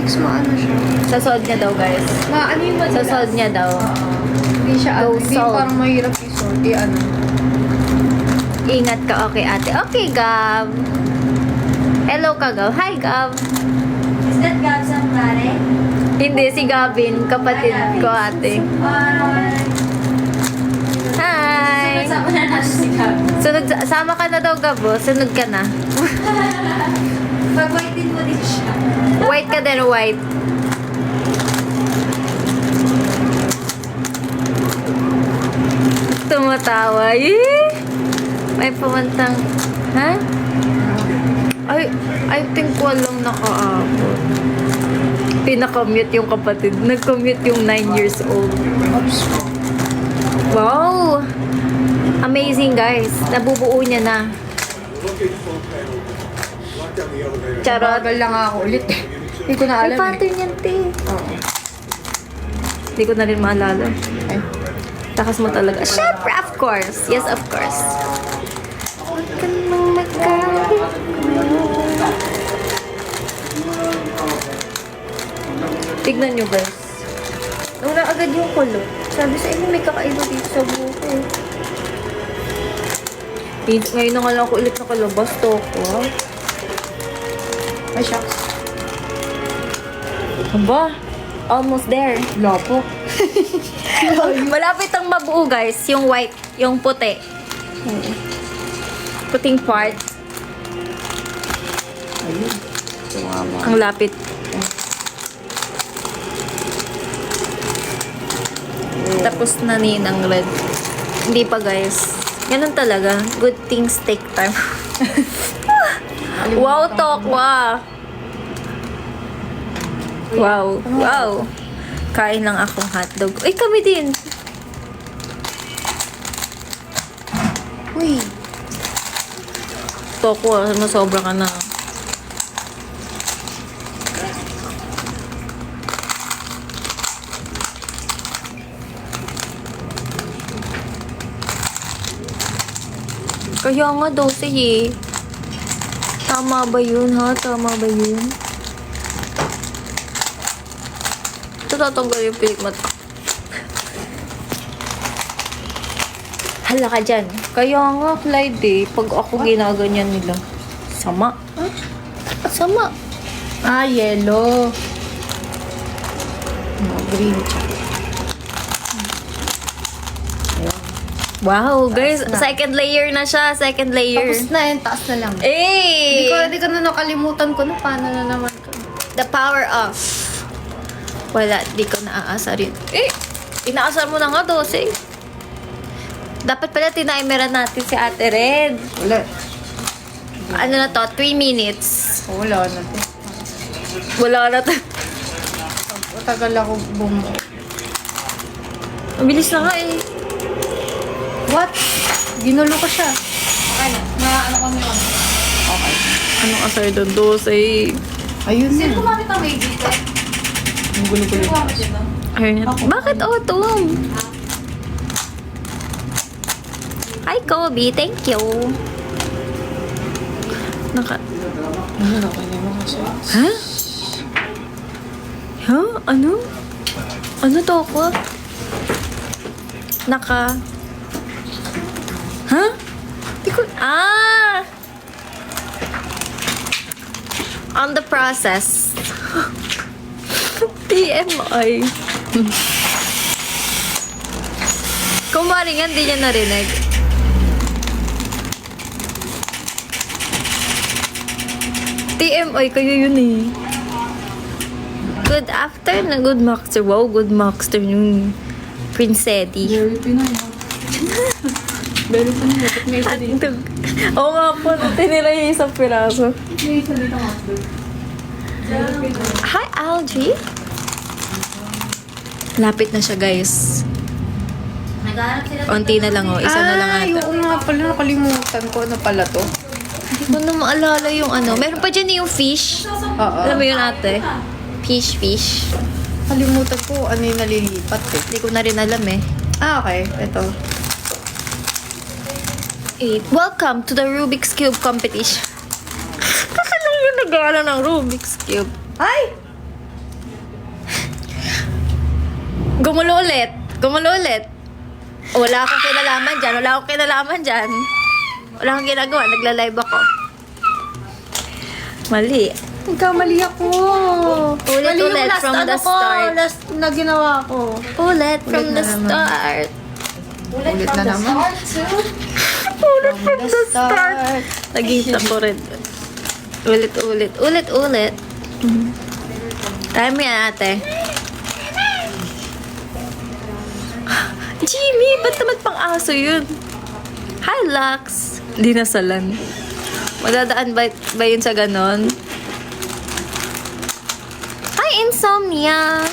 Tapos maano siya. Sa sod niya daw, guys. Ano yung Sa sod niya daw. Hindi siya Go hindi salt. parang mahirap i-sort. Ano. Ingat ka, okay, ate. Okay, Gab. Hello ka, Gab. Hi, Gab. Is that Gab Sampare? Hindi, si Gabin, kapatid ko, ate. Hi! Kasama na natin si Gab. Sunod, sama ka na daw, Gabo. Sunod ka na. Pag-white din mo din siya. White ka din, white. Tumatawa. Yee! May pumantang... Ha? I think walang nakaabot. Pinaka-mute yung kapatid. Nag-commute yung 9 years old. Oops. Wow! Amazing, guys. Nabubuo niya na. Charot. Bagal lang ako ulit. Hindi ko na May alam eh. pattern yan, te. Oo. Hindi ko na rin maalala. Ay. Takas mo talaga. Siyempre, of course. Yes, of course. Huwag ka nang magkakit. Tignan nyo, guys. Nawala agad yung kulo. Sabi sa inyo, may kakaiba dito sa buko. Ngayon na nga lang ako ulit nakalabas to ako. Ay, shucks. Aba, almost there. Lopo. Malapit ang mabuo, guys. Yung white, yung puti. Puting part. Ayun. Tumama. Ang lapit. Tapos na ninang red. Hindi pa, guys. Ganun talaga. Good things take time. Wow, Tokwa! Wow. Wow. Kain lang akong hotdog. Ay, kami din. Uy. Tokwa, masobra ka na. Kaya nga daw, sige. Tama ba yun, ha? Tama ba yun? Ito tatanggal yung pilik mata. Hala ka dyan. Kaya nga, Clyde, eh. Pag ako ginaganyan nila. Sama. Sama. Yellow. No, green. Wow, guys. Second layer na siya. Second layer. Tapos na yun, taas na lang. Eh! Hindi ko na nakalimutan ko na paano na naman ko. The power of. Wala, di ko naaasar yun. Eh! Inaasar mo na nga, 12. Dapat pala tinaimeran natin si Ate Red. Wala. Ano na to? 3 minutes. Wala na to. Wala na to. Matagal ako bumuo. Ang bilis na nga eh. What? Ginulo ko siya. Ano? Ano kami yun? Okay. Anong asar doon? 12. Ayun na. Sino kumamit ang may dito? Ang gulo-gulo. Sino kumamit dito? Ayun. Bakit autumn? Hi, Kobe. Thank you. Ano na kanya mo kasi? Ha? Ha? Ano? Ano to ako? Ha? Di ko... On the process. TMI. Kung maringan, di niya narinig. TMI, kayo yun eh. Good afternoon, good Maxter. Wow, good Maxter yung Princetti. Very Pinoy. Very Pinoy. Ba't may isa dito? Hotdog. Oo nga po, tinira yung isang piraso. May isa dito hotdog. Hi, Algie. Lapit na siya, guys. Naghahanap sila. Unti na lang, oh. Isa na lang ata. Oo nga pala. Nakalimutan ko. Ano pala to? Hindi ko na maalala yung ano. Meron pa dyan yung fish. Oo. Alam mo yun, ate? Fish. Kalimutan ko ano yung nalilipat eh. Hindi ko na rin alam eh. Okay. Ito. 8. Welcome to the Rubik's Cube competition. Kasi lang yung nag-aaral ng Rubik's Cube. Ay! Gumulo ulit. Gumulo ulit. Wala akong kinalaman dyan. Wala akong kinalaman dyan. Wala akong ginagawa. Nagla-live ako. Mali. Nagkamali ako. Ulit, Mali yung ulit, last from ano the ko, start. last na ginawa ko. Ulit from Ulit the na naman. start. Ulit na naman. Ulit from the start. Nag-hit ako rin. Ulit, ulit. Ulit, ulit. Try mo yan, ate. Jimmy, ba't naman pang-aso yun? Hi, Lux. Di nasalan. Madadaan ba yun sa ganon? Hi, Insomnia.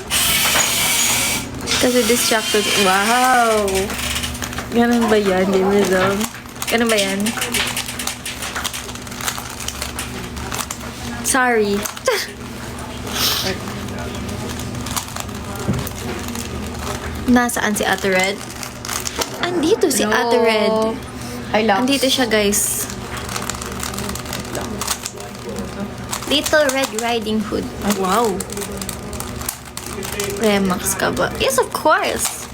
Kasi distracted. Wow. Ganun ba yan, Jimmy Zone? Ganun ba yan? Sorry. Nasaan si Ate Red? Andito si Ate Red. Hi, Lux. Andito siya, guys. Little Red Riding Hood. Oh, wow. Remax ka ba? Yes, of course.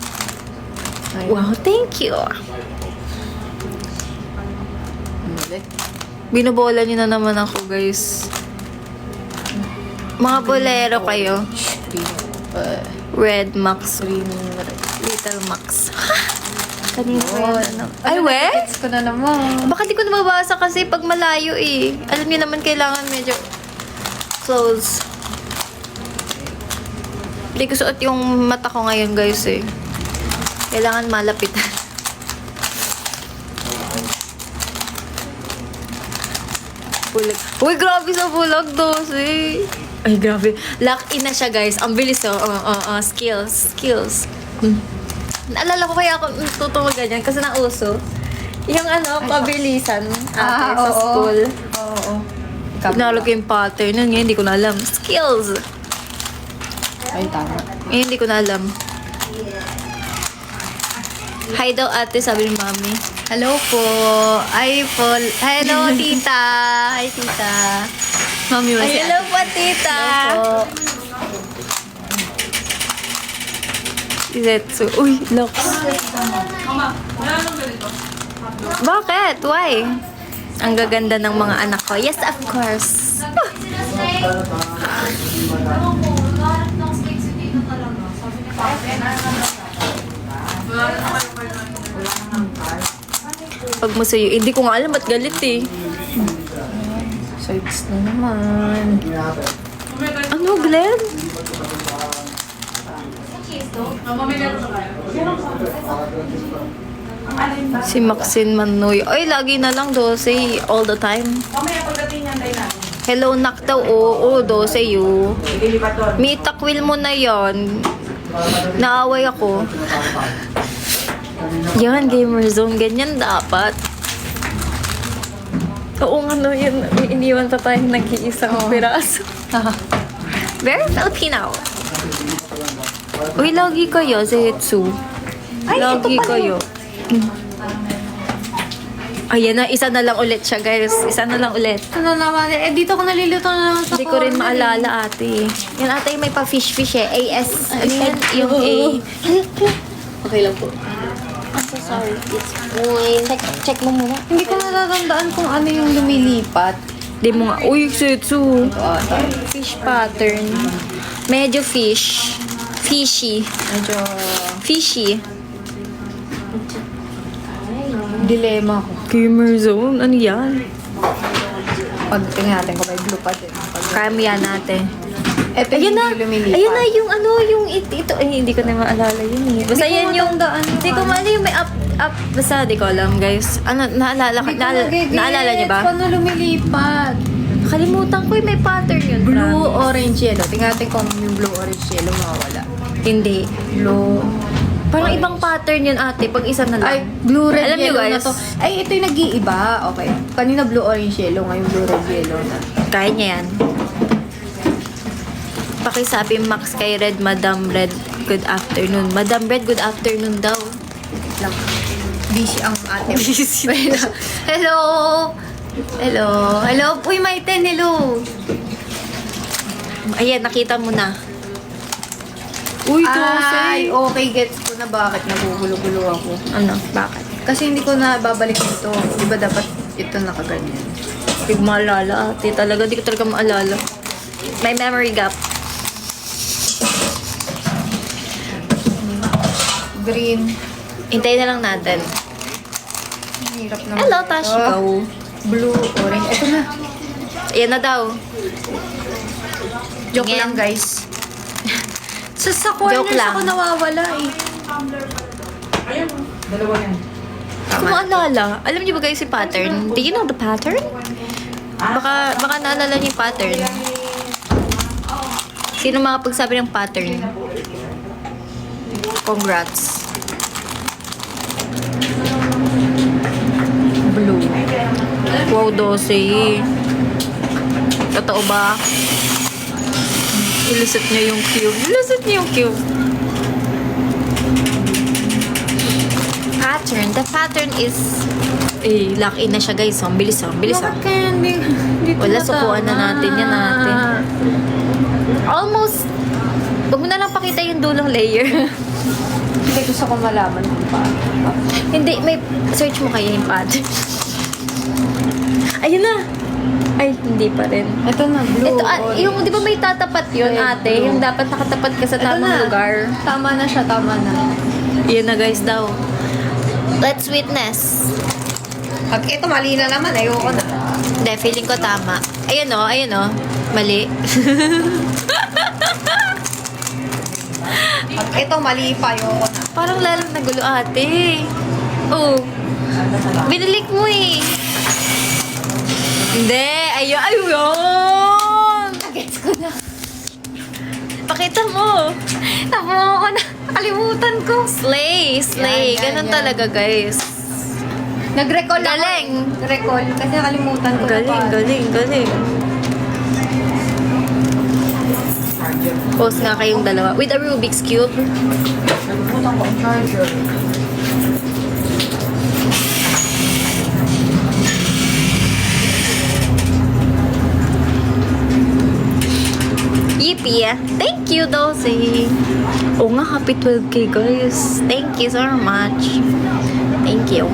Wow, thank you. Ulit. Binobola niyo na naman ako, guys. Mga bolero kayo. Red Max. Little Max. Kanina pa yan. Ay, we? Gets ko na naman. Baka di ko na mabasa kasi pag malayo eh. Alam niyo naman kailangan medyo close. Hindi ko suot yung mata ko ngayon, guys eh. Kailangan malapitan. Bulag. Uy, grabe sa bulag, Dose. Ay, grabe. Lock in na siya, guys. Ang bilis, oh. Skills. Skills. Naalala ko kaya ako tutungog ganyan kasi nauso. Yung pabilisan ate sa school. Oo. Nalog yung pattern nun. Ngayon, hindi ko na alam. Skills. Ay, tama. Ngayon, hindi ko na alam. Hi daw, ate, sabi ni mami. Hello po. Ay po. Hello, tita. Hi, tita. Mami mo Ay, si hello ate. po, tita. Hello po. Zetsu. Uy, Lux. Bakit? Why? Ang gaganda ng mga anak ko. Yes, of course. Pag masuyo, hindi ko nga alam ba't galit eh. Sides na naman. Ano, Glenn? Si Maxine Manoy. Ay, lagi na lang 12 all the time. Hello, nak daw. Oo, 12 yun. May takwil mo na yon. Naaway ako. Yan, gamer zone. Ganyan dapat. Oo nga no, yun. May iniwan pa tayo nag-iisang piraso. Very Filipino. Uy, lagi kayo, Zetsu. Lagi kayo. Ayan na, isa na lang ulit siya, guys. Isa na lang ulit. Ano naman? Eh, dito ko nalilito na naman sa Hindi ko rin maalala, ate. Yan, ate, may pa-fish-fish eh. AS. Ano yan? Yung A. Okay lang po. I'm so sorry. It's fine. Check mo muna. Hindi ko natatandaan kung ano yung lumilipat. Di mo nga. Uy, Zetsu. Fish pattern. Medyo fish. Fishy. Medyo Fishy. dilema ko. Gamer zone? Ano yan? Pag tingnan natin kung may blue pa din. Kaya mo yan natin. Ito Ayun yung na. hindi lumilipat. Ayun na yung yung ito. Ay, hindi ko na maalala yun eh. Basta Hindi ko yan yung, matandaan yun. hindi ko maalala yung may up. Basta di ko alam, guys. Ano, naalala naalala niyo ba? Paano lumilipat? Kalimutan ko yung may pattern yun. Blue, promise. orange, yellow. Tingnan natin kung yung blue, orange, yellow mawawala. Hindi. Blue. Parang ibang pattern yun, ate. Pag isa na lang. Ay, blue, red, Alam niyo, yellow na guys. to. Ay, ito yung nag-iiba. Okay. Kanina blue, orange, yellow. Ngayon blue, red, yellow na. Kaya niya yan. Pakisabi Max kay Red, Madam Red, good afternoon. Madam Red, good afternoon daw. Lang. Busy ang ate. Hello! Hello! Hello! Uy, Maiten, hello! Ayan, nakita mo na. Uy, Ay, 12. okay, gets ko na bakit nagugulo-gulo ako. Ano? Bakit? Kasi hindi ko na babalik ito. Di ba dapat ito nakaganyan? Hindi ko maalala, ate. Talaga, di ko talaga maalala. May memory gap. Green. Hintayin na lang natin. Ang hirap naman. Hello, ito. Tash. Go. Blue, orange. Ito na. Ayan na daw. Joke Tingin. lang, guys. Sa corners Joke lang. ako nawawala eh. Kung maalala, alam niyo ba guys yung pattern? Do you know the pattern? Baka naalala niyo yung pattern. Sino makapagsabi ng pattern? Congrats. Blue. Wow, 12. Totoo ba? Ilusot niya yung cube. Ilusot niya yung cube. Pattern. The pattern is... Eh, lock in na siya guys. Ang bilis ah. Ang bilis ah. Bakit kaya hindi Wala, sukuan na natin yan natin. Almost. Huwag mo na lang pakita yung dulong layer. Hindi gusto ko malaman kung paano. Hindi, may search mo kaya yung pattern. Ayun na. Ay, hindi pa rin. Ito na, blue, Ito, orange. yung di ba may tatapat yun, Red, ate? blue. Yung dapat nakatapat ka sa Ito tamang na. lugar. Tama na siya, tama na. Yun na guys daw. Let's witness. Pag ito mali na naman, ayoko na. Hindi, feeling ko tama. Ayun o, ayun o. Mali. Pag ito mali pa, ayoko na. Parang lalong nagulo ate. Oh. Binilik mo eh. Hindi. Ayun. Gets ko na. Pakita mo. Tama ko na. Nakalimutan ko. Slay. Slay. Yan, Ganun yan. talaga guys. Nag-recall ako. Galing. Nag-recall. Kasi nakalimutan ko. Galing, na paano. galing, galing. Post nga kayong dalawa. With a Rubik's Cube. Nakalimutan ko ang charger. Yippee! Thank you, Dosey! Oo nga, happy 12K, guys. Thank you so much. Thank you.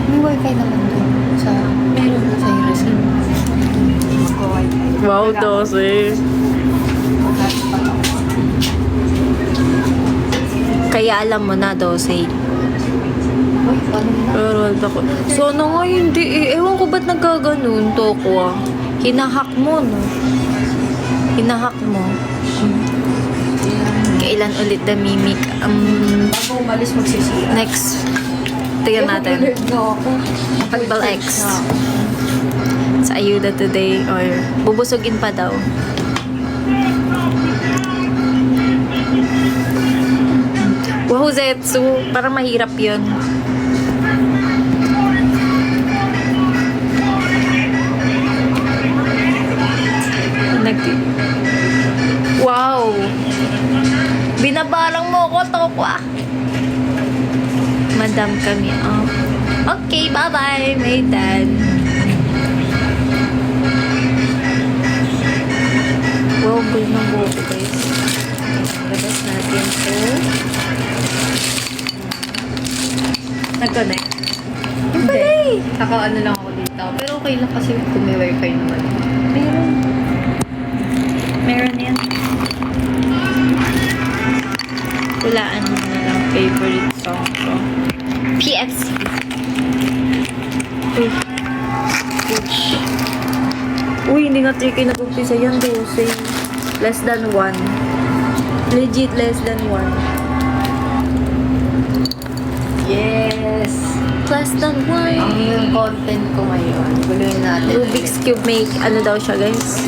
May wifi naman doon. Sa, meron na sa Hirasin. Mag-wifi. Wow, Dosey. Kaya alam mo na, Dosey. Uy, paano na? Pero ako. So, ano nga hindi eh. Ewan ko ba't nagkaganon to ko ah. Hinahak mo, no? Hinahak mo. Kailan ulit the mimic? Bago umalis magsisira. Next. Tingnan natin. Alert na ako. Pagbal X. Sa ayuda today. Or bubusugin pa daw. Wow, Zetsu. Parang mahirap yun. Wow! Binabalang mo ko, Tokwa. Madam kami. Oh. Okay, bye-bye, my dad. Wow, good ng buhok ko, guys. Labas natin to. Nag-connect. Hindi. Naka-ano lang ako dito. Pero okay lang kasi kung may wifi naman. Meron. Meron yan. Hulaan mo na lang favorite song ko. PFC. Uy. Ouch. Uy, hindi nga 3K nag-umpisa yan, 12. Less than 1. Legit less than 1. Yes! Less than 1. Ang content ko ngayon. Guluhin natin. Rubik's Cube make, ano daw siya, guys?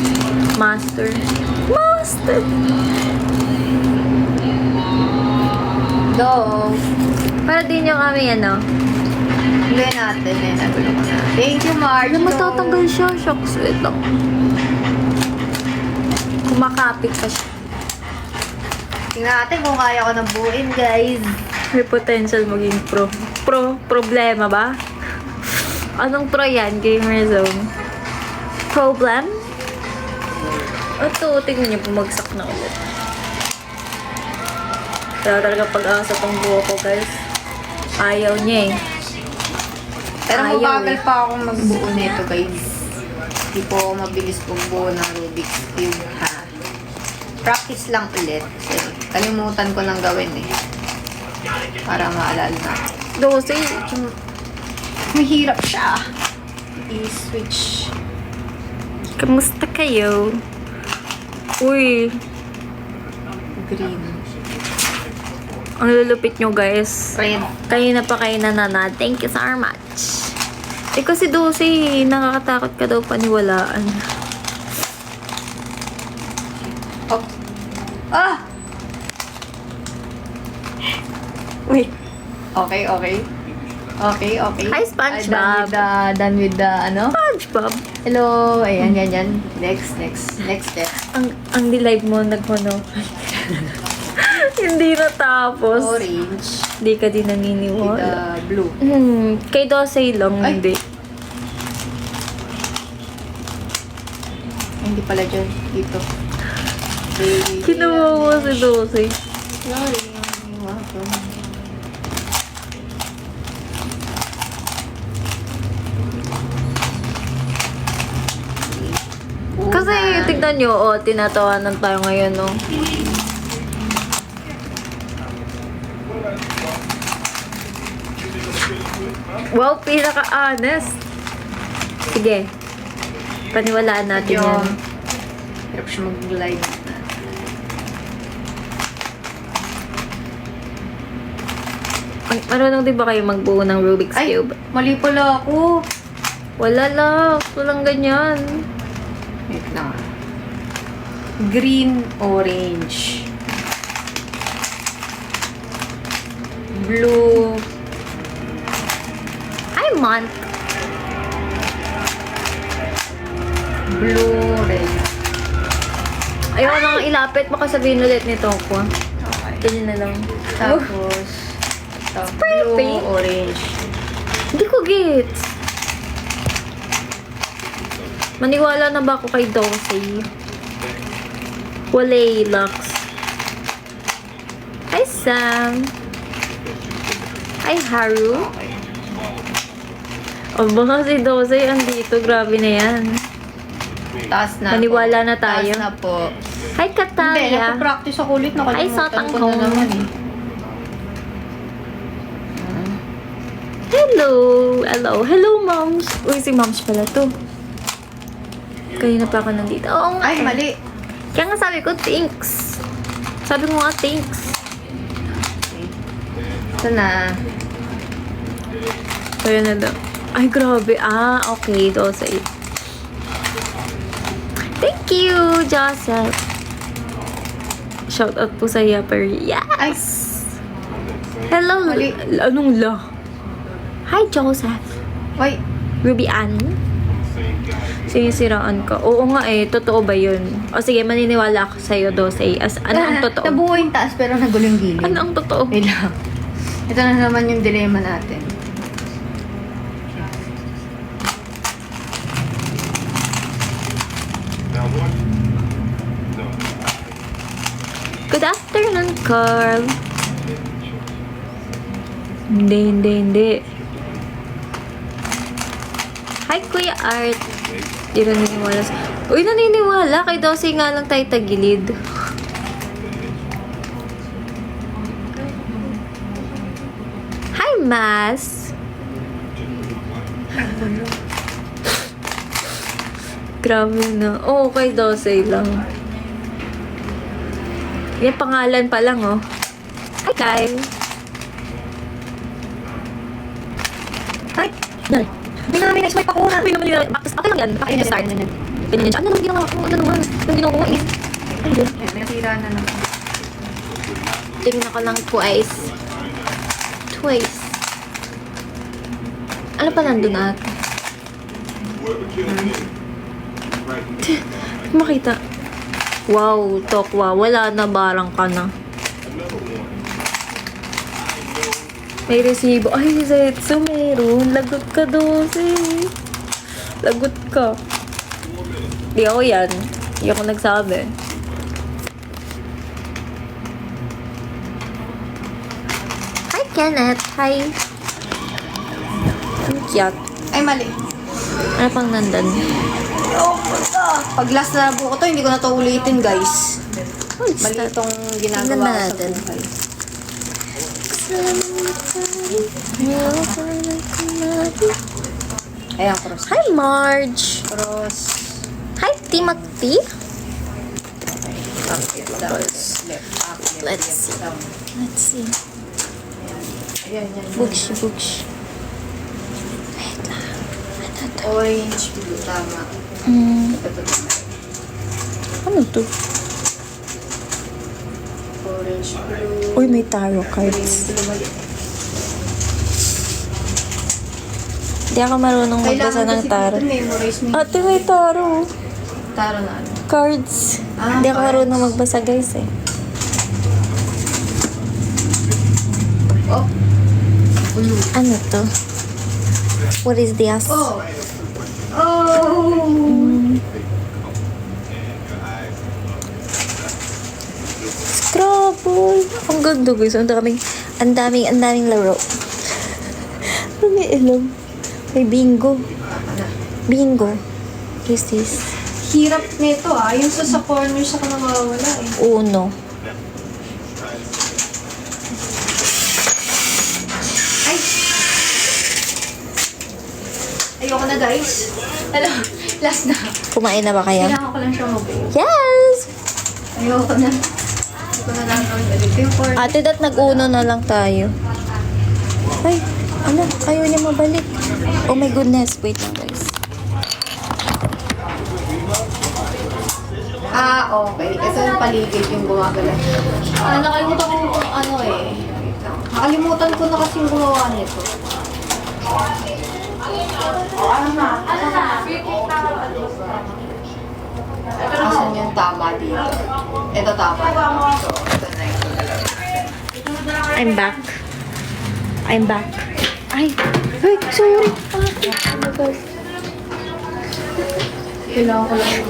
Master. Master! Dog. Para din yung kami, ano? Guluhin natin eh. Nagulo ko na. Thank you, Mark. Alam, matatanggal siya. Shocks. Wait lang. Kumakapit pa siya. Tingnan natin kung kaya ko nang buuin, guys. May potential maging pro. Problema ba? Anong pro yan? Gamer Zone. problem? Ito, tingnan niyo, bumagsak na ulit. Kaya talaga pag-asa tong buho ko, guys. Ayaw niya eh. Pero Ayaw mabagal eh. pa akong magbuo nito, guys. Hindi po ako mabilis magbuo ng Rubik's Cube, ha? Practice lang ulit. Kasi kalimutan ko nang gawin eh. Para maalala na. Dosi. Mahirap siya. I-switch. Kamusta kayo? Uy, Green. ang lulupit nyo, guys. Red. Kanina pa kayo nanana. Thank you so much. Eh kasi Dosi, nakakatakot ka daw paniwalaan. Oh. Ah! Wait. Okay, okay. Okay, okay. Hi, SpongeBob. Done with the, ano? SpongeBob. Hello. Ayan, yan, yan. Next step. Ang live mo, nagmono. Hindi natapos. Orange. Hindi ka din With naniniwala. the blue. Kay Dosey lang, Ay. hindi. Hindi pala dyan. Dito. Kinuha mo si Dosey. Sorry. Welcome. Kasi, tignan nyo, tinatawanan tayo ngayon, no? Wow, pinaka-honest. Sige. Paniwalaan natin yan. Hirap siya mag-live. Marunong din ba kayo magbuo ng Rubik's Ay, Cube? mali pala ako. Wala lang. Walang ganyan. Wait lang. Green, orange. Blue. Hi, Month. Blue, red. Ayoko nang ilapit. Baka sabihin ulit nito ko. Okay. Ganyan na lang. Tapos, Spray blue, paint? orange. Hindi ko gets. Maniwala na ba ako kay Dosey? Walay Lux. Hi, Sam. Hi, Haru. Okay. O baka si Dosey andito. Grabe na yan. Taas na Maniwala po. na tayo. Taas na po. Hi, Hindi, Katalia. nagpa-practice ako ulit. Ay, Nakalimutan sotang ko ko. na naman eh. Hello. Hello. Hello, moms. Uy, si moms pala to. Kanina pa ako nandito. Oo nga. Ay, eh. mali. Kaya nga sabi ko, thanks. Sabi mo nga, thanks. Ito na. Kaya na daw. Ay, grabe. Ah, okay. Dosey. Thank you, Joseph. Shout out po sa Yapper. Yes! Ay. Hello. Mali. Anong la? Hi, Joseph. Wait. Ruby Ann. Sinisiraan ka. Oo nga eh. Totoo ba yun? O sige, maniniwala ako sa'yo, Dosey. Ano ang totoo? Nabuo yung taas pero nagulo yung gilid. Ano ang totoo? Wait lang. Ito na naman yung dilemma natin. Good afternoon, Carl. Hindi. Hi, Kuya Art. Di naniniwala. Uy, naniniwala. Kay Dosey nga lang tayo tagilid. Hi, Mas. Grabe na. Oo, kay Dosey lang. Yan, pangalan pa lang, oh. Hi, Kai. Hi. Dali. Hindi namin na-swipe ako na. Uy, naman yun. Okay lang yan. Baka yun start. Ganyan yan siya. Ano naman ginawa ko? Ano naman? Yung ginawa ko is... Ano yun? Ayan, nasira na naman. Tingnan ako lang twice. Ano pa nandun natin? Makita. Wow, Tokwa. Wala na, barang ka na. May resibo. Ay, Zetsu, meron. Lagot ka, Dosey. Lagot ka. Di ako yan. Di ako nagsabi. Hi, Kenneth. Hi. Ang cute. Ay, mali. Ano pang nandun? Oh, pag last na buko to, hindi ko na to ulitin, guys. Mali itong Tingnan ginagawa na ko sa natin. buhay. Ayan, cross. Hi, Marge. Cross. Hi, Timothy. Up, down, left, up, left, Let's left, see. down. Let's see. Ayan, yan. Books, books. Wait lang. Ano to? Orange, blue, tama. Ito. Ano to? Orange, blue. Uy, may tarot cards. Blue, mali. Hindi ako marunong magbasa ng kasi tarot. dito memorize mo. Ate, may tarot. Taro na ano. Cards. Ah, Hindi ako cards. marunong magbasa, guys, eh. Oh. Blue. Ano to? What is this? Oh. Oh. Scrabble. Ang ganda, guys. Ang daming laro. Ano may ilam? May bingo. Bingo. What is this? Hirap nito ah. Yung sa corner sa ka nawawala eh. Uno. Ay! Ayoko na guys. Alam, last na. Kumain na ba kayo? Kailangan ko lang siya mag-bail. Yes! Ayoko na. Hindi ko na lang ulit. Yung corner. Ate, dat nag-uno na lang tayo. Ay, ano? Ayaw niya mabalik. Oh my goodness. Wait lang, guys. Ah, okay. Ito yung paligid yung gumagala. Ah, nakalimutan ko kung ano eh. Nakalimutan ko na kasi yung gumawa nito. Asan yung tama dito? Ito tama. So, ito na yung I'm back. I'm back. Ay! Ay, sorry! Ate, oh my God. kailangan ko lang yung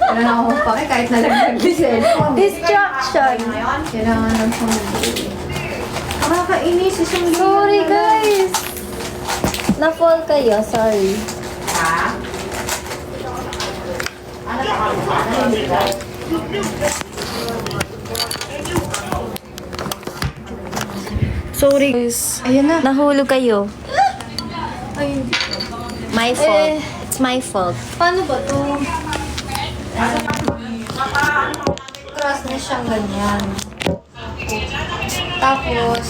kailangan ako magpake kahit nalaglag yung cellphone. Distraction! Kailangan lang siya mag-bail. Nakakainis. Isang Sorry, guys! Na-fall kayo. Sorry. Sorry, guys. Ayan na. Nahulog kayo. Ay, My fault. It's my fault. paano ba to? Cross na siyang ganyan. Tapos,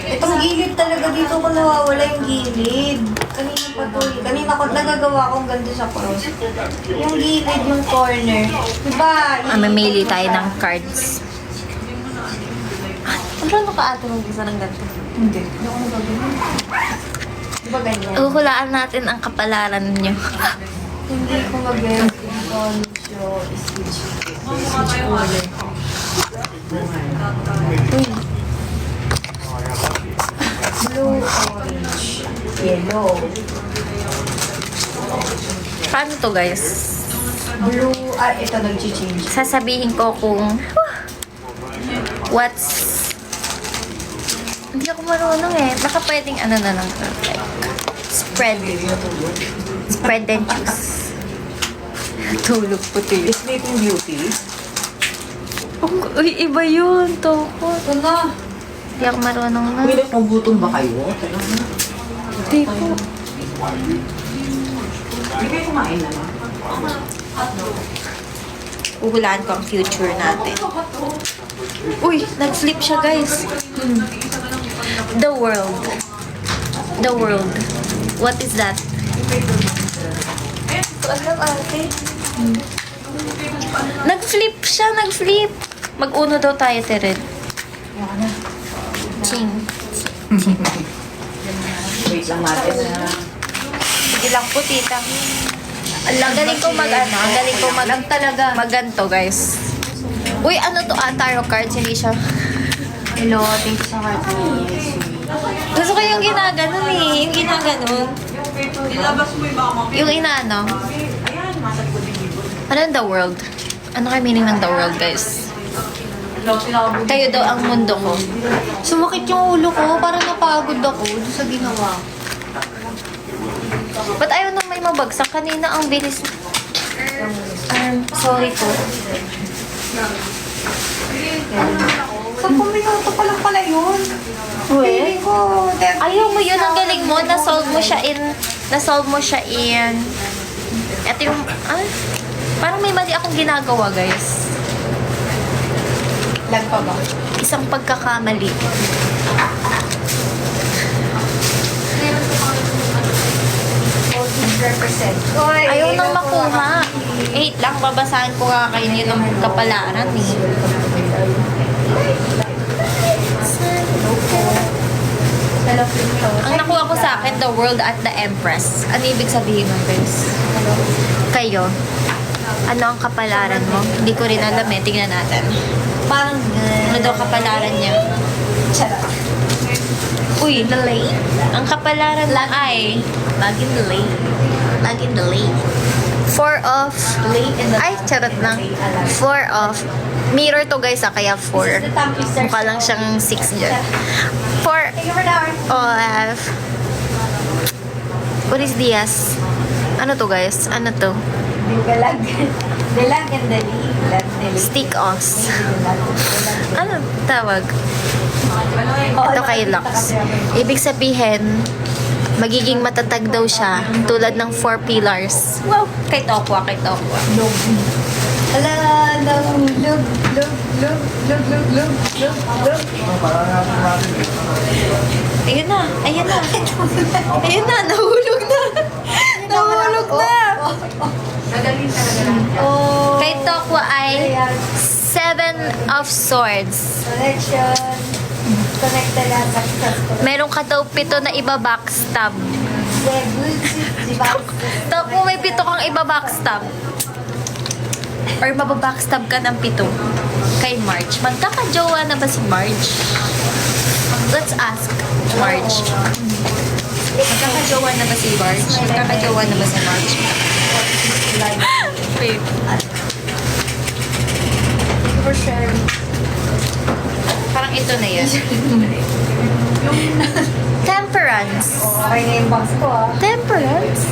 itong gilid talaga dito ko nawawala yung gilid. Kanina pa to eh. Kanina ko nagagawa kong ganito sa cross. Yung gilid, yung corner. Diba? Mamimili tayo ng cards. Parang naka-ate mag-isa ng ganito. Hindi. Hindi ako nagagawin. Diba ganyan? Uhulaan natin ang kapalaran nyo. Hindi ko mag-get yung switch color. Blue, orange, yellow. Paano to, guys? Blue, ito nag-change. Sasabihin ko kung hindi ako marunong eh. Baka pwedeng ano na lang to. Like, spread and choose. Tulog puti. Sleeping Beauty. Uy, iba yun. Toko. Ito na. Hindi ako marunong na. May nagutom ba kayo? Hindi ko. Hindi kayo kumain na no? Uhulaan ko ang future natin. Uy, nag-flip siya, guys. The world. The world. What is that? Alam ate. Nag-flip siya, nag-flip. Mag-uno daw tayo, Tered. Ching. Wait lang natin na. Sige lang po, tita. Ang galing ko ang galing ko Lang talaga. ganto, guys. Uy, ano to? Tarot cards, hindi siya. Hello, thank you so much. Gusto ko yung ginaganon eh. Yung ginaganon. Yung inaano. Ano yung the world? Ano kayo meaning ng the world, guys? Kayo daw ang mundo ko. Sumakit yung ulo ko. Parang napagod ako doon sa ginawa. Ba't ayaw nang may mabagsak? Kanina ang bilis. Sorry po. Sa minuto pa lang pala yun. Feeling ko, Ayaw mo yun. Ang galing mo. Na-solve mo siya in... Ito yung... parang may mali akong ginagawa, guys. lag pa ba? Isang pagkakamali. Represent. Ayaw nang makuha. 8 lang, babasahin ko nga kayo nito ng kapalaran eh. Ang nakuha ko sa akin, the world at the empress. Ano ibig sabihin nun, guys? Kayo, ano ang kapalaran mo? Hindi ko rin alam eh. Tingnan natin. Parang Ano daw kapalaran niya? charot. Uy, delay. Ang kapalaran lang ay laging delay. Laging delay. 4 of... Ay, charot lang. 4 of... Mirror to guys kaya 4. Mukha lang siyang 6 dyan. 4 of... What is this? Ano to guys? Ano to? Dilag. Dilag and dali. Stick os. Ano tawag? Ito kay Lux. Ibig sabihin, magiging matatag daw siya tulad ng 4 pillars. Wow! Kay Tokwa. Ala, lug. Ayun na. Nahulog na. Kay Tokwa ay 7 of swords. Connection. Connected na successful. Meron ka daw 7 na iba-backstab. Tokwa, may 7 kang iba-backstab. Or mababackstab ka ng 7 kay Marge. Magkakajowa na ba si Marge? Let's ask Marge. Magkakajowa na ba si Marge? Magkakajowa na ba si Marge? Wait. For sure. Parang ito na yan. Temperance. Okay na yung box ko Temperance?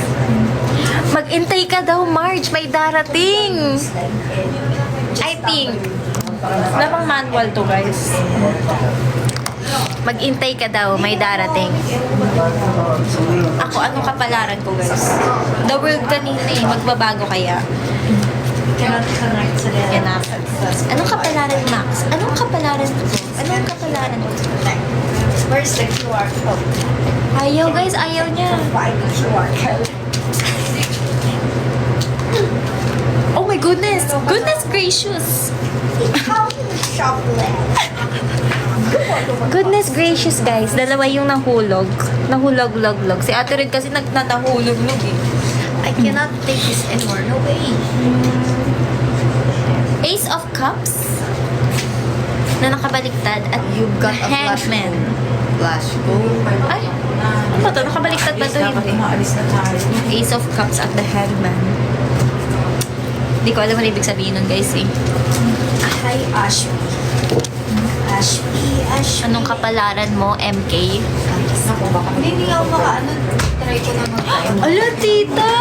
Mag-intay ka daw, Marge. May darating. I think. Wala pang manual to, guys. Mag-intay ka daw. May darating. Ako, anong kapalaran ko, guys? The world kanina eh. Magbabago kaya? Cannot connect sa Yan na. Anong kapalaran, Max? Anong kapalaran ko? Where's the QR code? Ayaw, guys. Ayaw niya. Find the QR code. Oh my goodness. Goodness gracious. How to shop Goodness gracious, guys. Dalawa yung nahulog. Nahulog-log-log. Si Ate Red kasi nahulog-log eh. I cannot take this anymore. No way. Ace of Cups na nakabaliktad at You've got a Hangman. Flash go. Ay, ano ba to? Nakabaliktad ba to? Dapat Hindi. umaalis na tayo. Ace of Cups at the Hangman. Hindi ko alam ano ibig sabihin nun, guys eh. Hi, Ashby. Ashby. Anong kapalaran mo, MK? Naku, baka Hindi ako makaano. Try ko na mag-time. Ala, tita!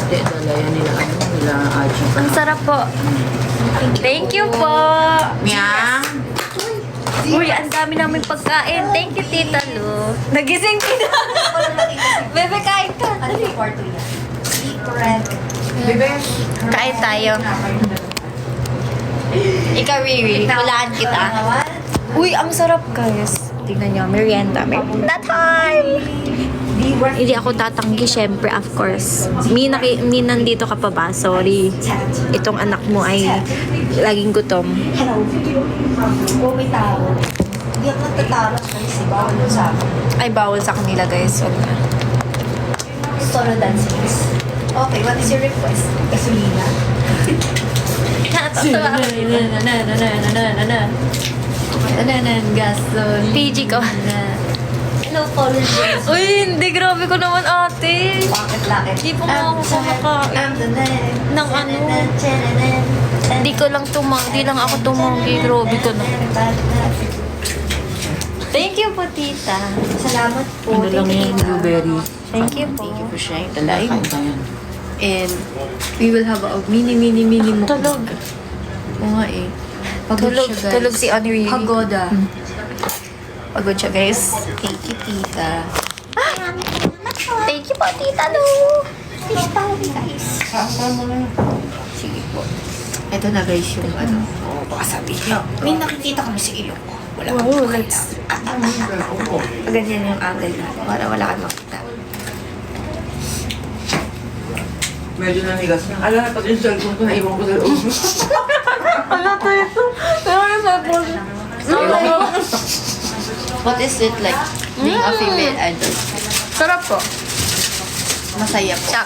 hindi, dala yan nila Aji. Ang sarap po. Thank you po. Miyang! Uy, ang dami namin pagkain. Thank you, Tita Lu. Nagising tita. Bebe, kain ka. Ano yung kwarto yan? Secret. Bebe! Kain tayo. Ikaw, Riri. Hulaan kita. Uy, ang sarap, guys. Tingnan nyo, merienda. Merienda time! Hindi ako tatanggi, syempre, of course. Mi nandito ka pa ba? Sorry. Itong anak mo ay laging gutom. Hello. Oh, may tao. Hindi ako nagtataro kasi bawal mo sa akin. Ay, bawal sa kanila, guys. Wag na. Solo dancing. Okay, what is your request? Gasolina? Gasolina. PG ko. Hello, Paul. Uy, hindi. Grabe ko naman, ate. Bakit Bakit? Di po nga ako kumakain ng ano. Di lang ako tumanggi. Grabe ko na. Thank you po, tita. Salamat po. Ano lang yung blueberry. Thank you po. Thank you for sharing the live. Kain tayo. And we will have a mini mukbang. Tulog. Oo nga eh. Pagod Tulog. siya, guys. Tulog si Honorary. Pagoda. Pagod siya, guys. Thank you, tita. Thank you po, tita Lu. Fish tawag, guys. Sige po. Ito na, guys, yung ano. Oo, baka sabihin. May nakikita kami sa ilong ko. Wala kang Wow, pakailangan. Ganyan yung angle natin para wala kang makita. Medyo nanigas na. Ala, pag yung cellphone ko, naiwan ko sa loob. What is it like being a female idol? Sarap po. Masaya po. Siya.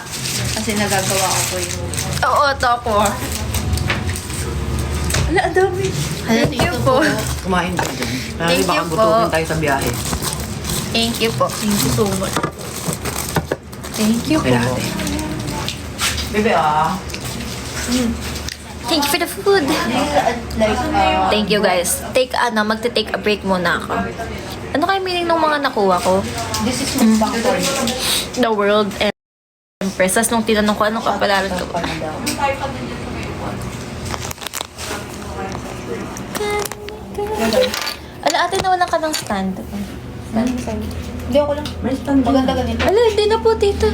Kasi nagagawa ko yung... Oo, ito ako. Ala, ang dami. Thank you po. Kumain tayo dyan. Thank Baka you po. gutumin tayo sa biyahe. Thank you po. Thank you so much. Thank you po. Kaya ate. Bebe Thank you for the food. Like, Thank you guys. Magte-take a break muna ako. Ano kaya meaning ng mga nakuha ko? this is mukbang for you. The World Empress. Tapos nung tinanong ko, anong kapalaran ko? Ala, ate, nawalan ka ng stand. Hindi ako lang. Maganda ganito. Ala, hindi na po, tita.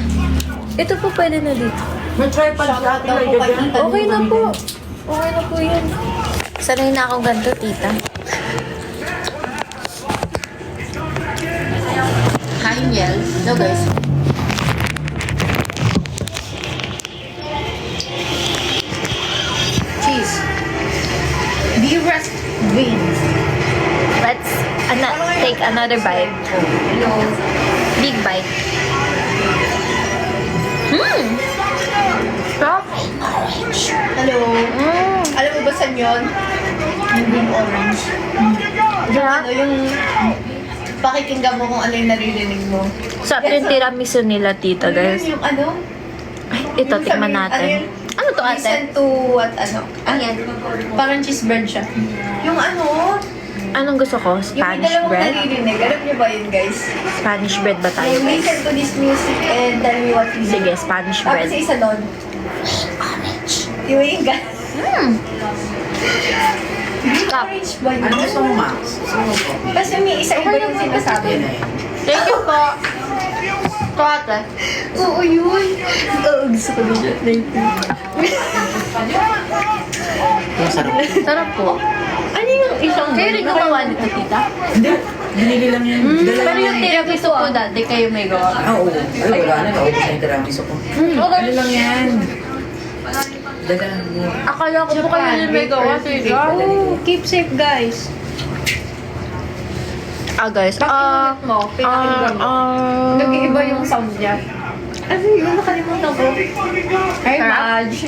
Ito po pwede na dito. May tripod Shout out ka daw po kay tita. Okay na po. Okay na po yun. Sanay na akong ganito, tita. Hi, Niel. No, guys. Cheese. Dearest wings. Let's take another bite. Hello. Big bite. Stop. Hello. Alam mo ba saan yun? Yung green orange. Yeah. Ano yung... Pakikinggan mo kung ano yung naririnig mo. Sarap yung tiramisu nila, tita, guys. Yung ano? Ito, Yung tikman sabihin, natin. yun? Ano to, ate? Listen to what ano? Ayan. Parang cheese bread siya. Yung ano? Anong gusto ko? Yung may Spanish dalawang bread? naririnig. Alam niyo ba yun, guys? Spanish bread ba tayo, You guys? listen to this music and tell me what you see. Sige, Spanish Tapos bread. isa doon. Yung yung guys. Stop. Orange ba yun? Ano gusto mo, Max? Gusto mo po? Kasi may isa-iba yung sinasabi. Yan eh. Thank you po. Ito, ate. Oo, yun. Oo, gusto ko din yun. Thank you. Yung sarap. Sarap po. Ano yung isang kayo rin gumawa nito, tita? Hindi. Binili lang yan. Dala Pero lang yung yan eh. tiramisu po dati, kayo may gawa. Oo. Ay, wala na. Naubos na yung tiramisu ko. Okay. Dala lang yan. Dala lang yan. Akala ko po kayo yung may gawa, tita. Oh, keep safe, guys. Guys. Pakiulit mo, pinakinggan mo. Nag-iiba yung sound niya. Ano yun? Nakalimutan ko. Hi, Sarap. Madge.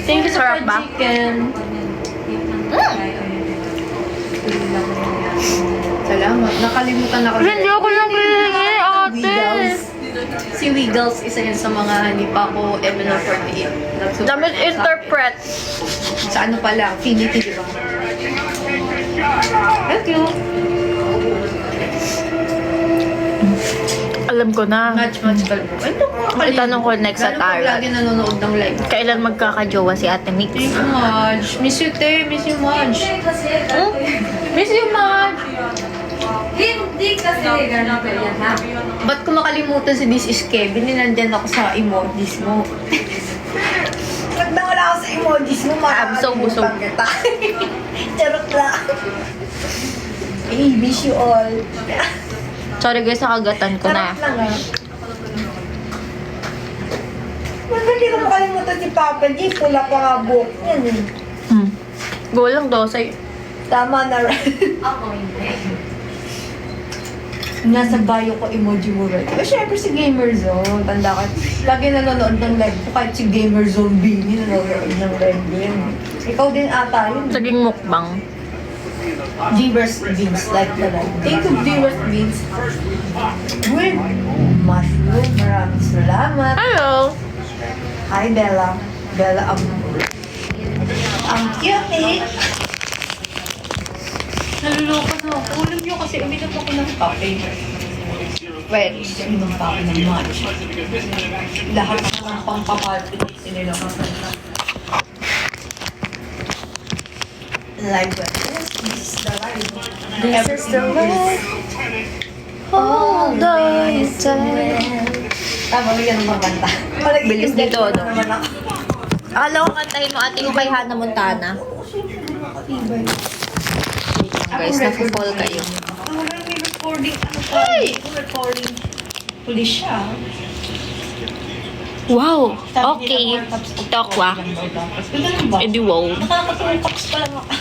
Thank you, sarap ba? Chicken. Salamat. Nakalimutan ako. Hindi ako lang hihingi, ate. Wiggles. Si Wiggles, isa yun sa mga ni Paco MNO48. Damit interpret. Sa ano pala, Finity, di ba? Thank you. Alam ko na. Match kalbo. Ano Itanong ko next sa Tara. Lagi nanonood ng live. Kailan magkakajowa si Ate Mix? Thank you, Madge. Miss you, te. Miss you, Madge. Miss you, Madge! Ba't ko makalimutan si This is Kevin? Nandyan ako sa emojis mo. Ba't nawala ako sa emojis mo? I'm so busog. Charot lang. Hey, wish you all. Sorry guys, nakagatan ko na. Charot lang ah. Ba't hindi ko makalimutan si Papa G? Pula pa nga buhok yan eh. Go lang daw sa'yo. Tama na rin. Nasa bio ko emoji mo rin. Pero syempre si Gamerzone, tanda ka. Lagi nanonood ng live ko kahit si Gamerzone Bini nanonood ng live din. Ikaw din ata yun. Saging mukbang. Givers Beans, like the live. Thank you, Givers Beans. With mushroom, maraming salamat. Salamat. Hello! Hi, Bella. Bella, ang cute eh. Naluloko na ako. Ulam niyo kasi uminom ako ng kape. Well, uminom pa ako ng matcha. Lahat ng pampapalpitate nila kasi. Live web. This is the live. This is the life. Hold on tight. Tama, yan ang maganda. Bilis ni Dodo. Naman ako. Akala ko kantahin mo ate yung kay Hannah Montana. Guys, nafu-fall kayo. May recording. Ano pa? Recording. Pulis siya. Wow! Okay. Tokwa. Edi wow. Nakakatulong cups pa lang ako.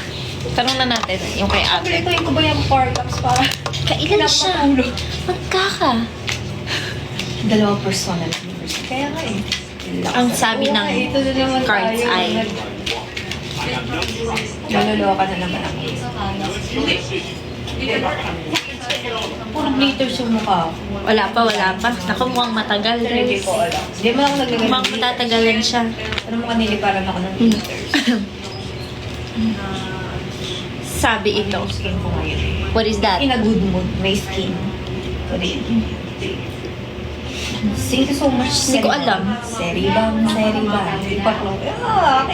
Tanong na natin yung kay ate. Ito ko ba yung 4 cups para Kailan siya? Magkaka. dalawang personal. Kaya nga eh. Ang sabi ng Ito na naman cards tayo. ay Naloloka na naman ako. Puro glitters yung mukha. wala pa. Naku, mukhang matagal. Hindi Guys. ko alam. Hindi mo lang naglagay Mukhang ng matatagalan siya. Ano mo kaniliparan ako ng glitters? Sabi ito. Skin ko ngayon. What is that? In a good mood, may skin. Rin. Thank you so much. Hindi ko alam. Seribang. Okay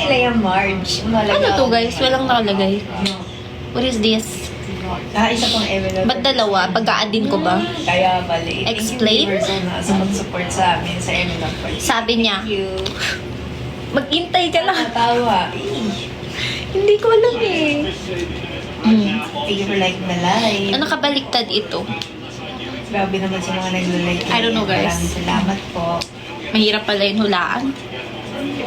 lang yan, Marge. Ano to guys? Walang nakalagay. What is this? Isa pang envelope. Ba't dalawa? Pagka-add-in ko ba? Kaya bali. Explain? Thank you, sa pag-support sa amin sa envelope. Sabi niya, Thank you. maghintay ka lang. Natawa. Hindi ko alam eh. Thank you for liking the live. Ano kabaliktad ito? Grabe naman sa mga naglalike. I don't know, guys. Maraming salamat po. Mahirap pala yung hulaan.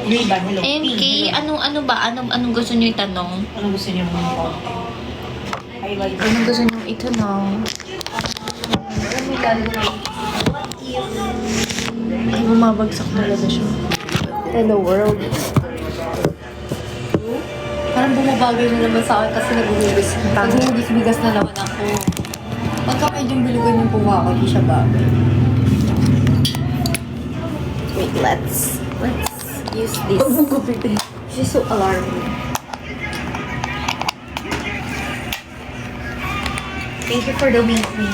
Riba, hello. MK, ano ba? Anong gusto niyo itanong? Ano gusto niyo mong konti? Ay, bali. Anong gusto niyo itanong? Ano mo lalagay? Ay, bumabagsak talaga siya. Hello world. Parang bumabagay na naman sa akin kasi nag-uubis. Nag-uubis bigas na naman ako. Pagka medyo bilugan yung puwa ko, hindi siya bagay. Wait, let's use this. She's so alarming. Thank you for the weekly.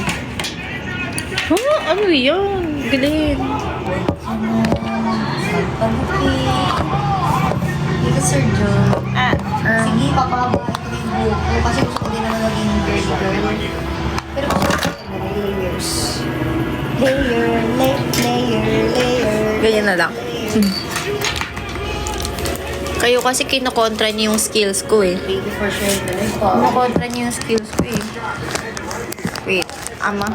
Ano yan? Galing. Magpabuki. Dito, Sir Joe. Sige, papaba ito yung buko. Kasi gusto ko din naman maging girl. Pero gusto ko layers. Layer. Ganyan na lang. Kayo kasi kinokontra niyo yung skills ko eh. Thank you for sharing the life po. Kinokontra niyo yung skills ko eh. Wait, ama.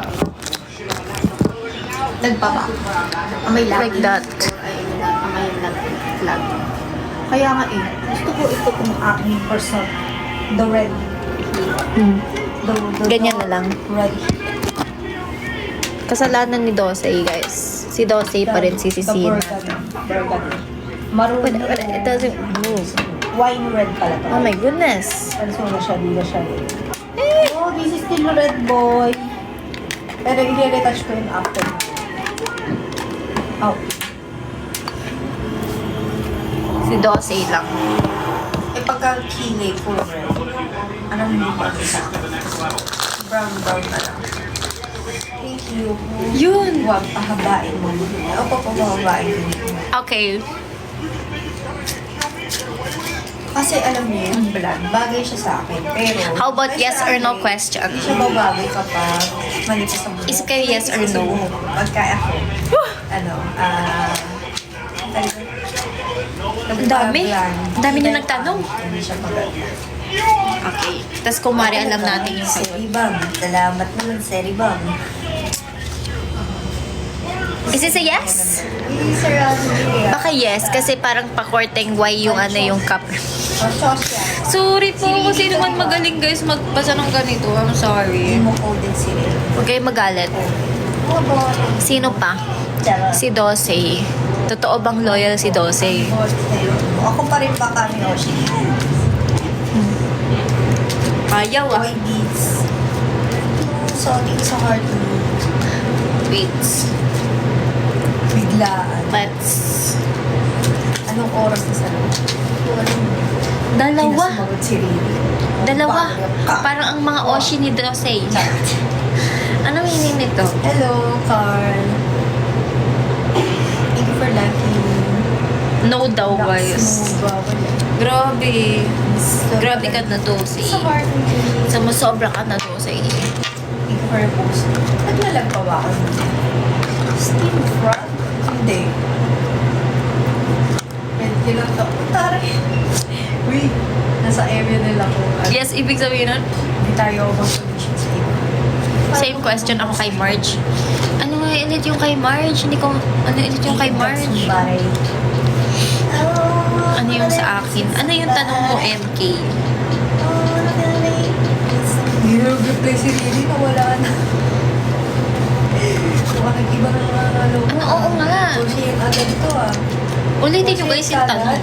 Nagpapa. Amay lang. Like that. Amay lang. Kaya nga eh, gusto ko ito kung aking person. The red. The Ganyan na lang. red. Kasalanan ni Dosey, guys. Si Dosey pa rin sisisihin. Maroon. But it doesn't move. Wine red pala to. Oh my goodness. Ano na siya, di na siya. Oh, this is still red, boy. Pero i-retouch ko yun after. Oh. Si Dosey lang. Eh, pagka kilay, full red. Anong hindi pa isa? Brown na lang. Thank you. Yun. Huwag pahabain mo. Opo, pahabain mo. Okay. Kasi alam niyo yung blood, bagay siya sa akin. Pero, How about yes or no Hindi question? siya babagay kapag manipis ang buhok. Is kayo yes or Manipis no? ang buhok. Pagka ako, Ang dami. Ang dami niyo nagtanong. Hindi siya maganda. Okay. Tapos kumari alam natin yung sagot. Seribang. Salamat naman, Seribang. Is this a yes? Sir Alvin. Baka yes, kasi parang pa-korteng Y yung ano yung cup. Sosya. Sorry po, kasi naman magaling guys magbasa ng ganito. I'm Hindi sorry. mo coded sila. Huwag kayo magalit. Sino pa? Si Dosey. Totoo bang loyal si Dosey? Ako pa rin ba kami, Oshi? Ayaw Boy beats. So, di sa heart mo. Wait. Biglaan. Let's... Anong oras na sa loob? Dalawa. Pinasumagot si Riri. Dalawa. Parang ang mga Oshi ni Dosei. Anong meaning nito? Hello, Carl. Thank you for liking. No daw, guys. Grabe. Grabe ka na, Dosei. Sa heart me. Sumusobra ka na, Dosei. Thank you for your post. Naglalag pa ba ako? Steam frog? Hindi. Pwede lang ito. Tara. Uy, nasa area nila ko. Yes, ibig sabihin nun, Hindi tayo mag-condition sa iba. same question ako kay Marge. Ano nga ulit yung kay Marge? Hindi ko... Ano ulit yung kay Marge? Bye. Ano yung sa akin? Ano yung tanong mo, MK? Hindi na reply si Riri na wala na. Bakit iba na nga loob? Ano, oo nga. Bullshit agad to ah. Ulitin nyo guys yung tanong.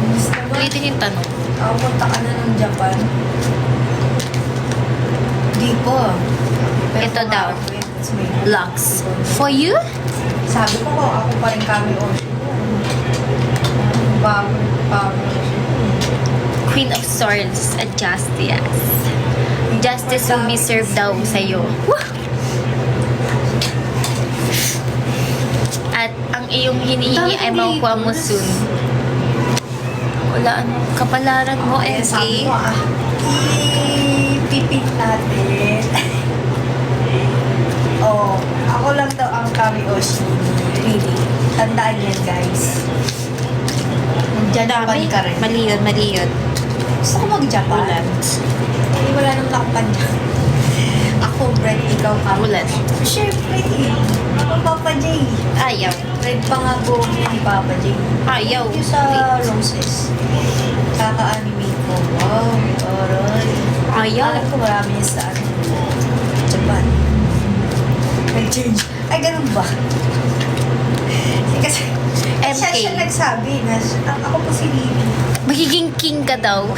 Gusto naman. Ulitin yung tanong. Punta ka na ng Japan. Di po. Pero Ito kung daw. ako, it's me. Lux. For you? Sabi ko ako pa rin kami Ocean. Bago. Queen of Swords at Justice. Justice will be served daw sa'yo. Woo! At ang iyong hinihingi ay makukuha mo soon. Wala ano, kapalaran mo, Eh, sabi MK. ko ipipit natin. Oh, ako lang daw ang kami Ocean. Really. Tandaan yan, guys. Mag-Japan ka rin. Mali yun, mali yun. Gusto ko mag-Japan. Ulat. Hindi wala nang takpan niya. Ako, Brett, ikaw ka. Ulat. Siyempre, ang Papa J. Ayaw. Red pa nga buhok niya ni Papa J. Ayaw. Thank you sa roses. Kaka-anime ko. Wow, aray. Ayaw. Alam ko marami niya sa ano, Japan. Nag-change. Ay, ganun ba? Kasi, siya nagsabi na, ako po si Lily. Magiging king ka daw.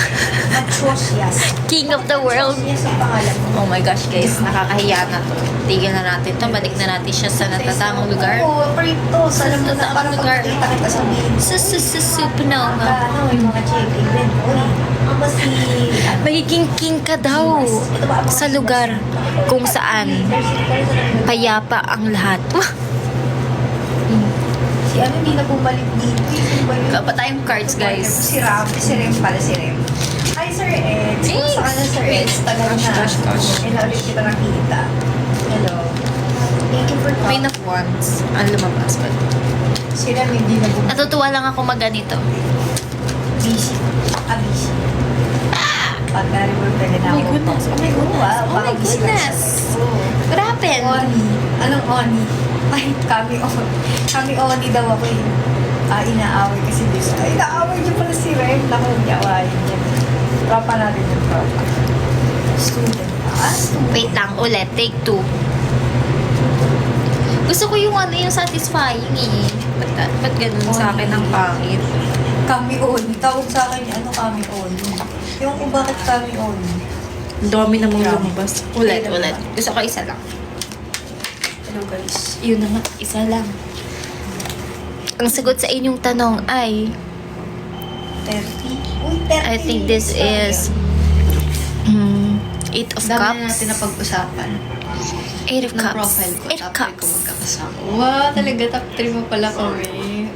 Matrosias. King of the world. Matrosias ang pangalan mo. Oh my gosh, guys. Nakakahiya na to. Tigil na natin to. Balik na natin siya sa natatamang lugar. Oo, Pritos. Alam mo na, Natatamang parang lugar. pagkakita kita sabihin. Supernova. Ano, yung mga chicken din. Uy, ako si... Magiging king ka daw sa lugar kung saan payapa ang lahat. Wah! Si ano, hindi na bumalik dito. Sino ba yun? Wala pa tayong cards, guys. Si Rem pala, si Rem. Hi, Sir Ed. Thanks. Sa kanan, Sir Ed. Tagal na. Gosh. Kailan ulit kita nakita. Hello. Thank you for Queen coming. of Wands. Ang lumabas ba? Si Rem hindi na bumalik. Natutuwa lang ako maganito. Busy. Busy. Pag na-remove pwede na Oh my ako. goodness. Oh my goodness. Wow, Oh my parang busy lang goodness. siya. Oo. What happened? Oni. Anong Oni? Ay, kami Oni daw ako eh. Inaaway kasi dito. Ay, inaaway niyo pala si Rem. Naku, niyawain niya. Tropa natin yung tropa. Student. Student. Wait lang, ulit. Take 2. Gusto ko yung ano, yung satisfying eh. Ba't ganun sa akin ang pangit? Kami Oni. Tawag sa akin niya, ano kami Oni? Yung kung bakit kami Oni. Ang dami namang lumabas. Ulit. Gusto ko isa lang. Hello guys. Yun na nga, isa lang. Ang sagot sa inyong tanong ay, 30. Uy, 30. I think this is 8 of Dami na Cups. natin na pag-usapan. 8 of Ng Cups. profile ko. 8 Top 5 Cups. ko magkakasama. Wow, talaga top 3 mo pala kami.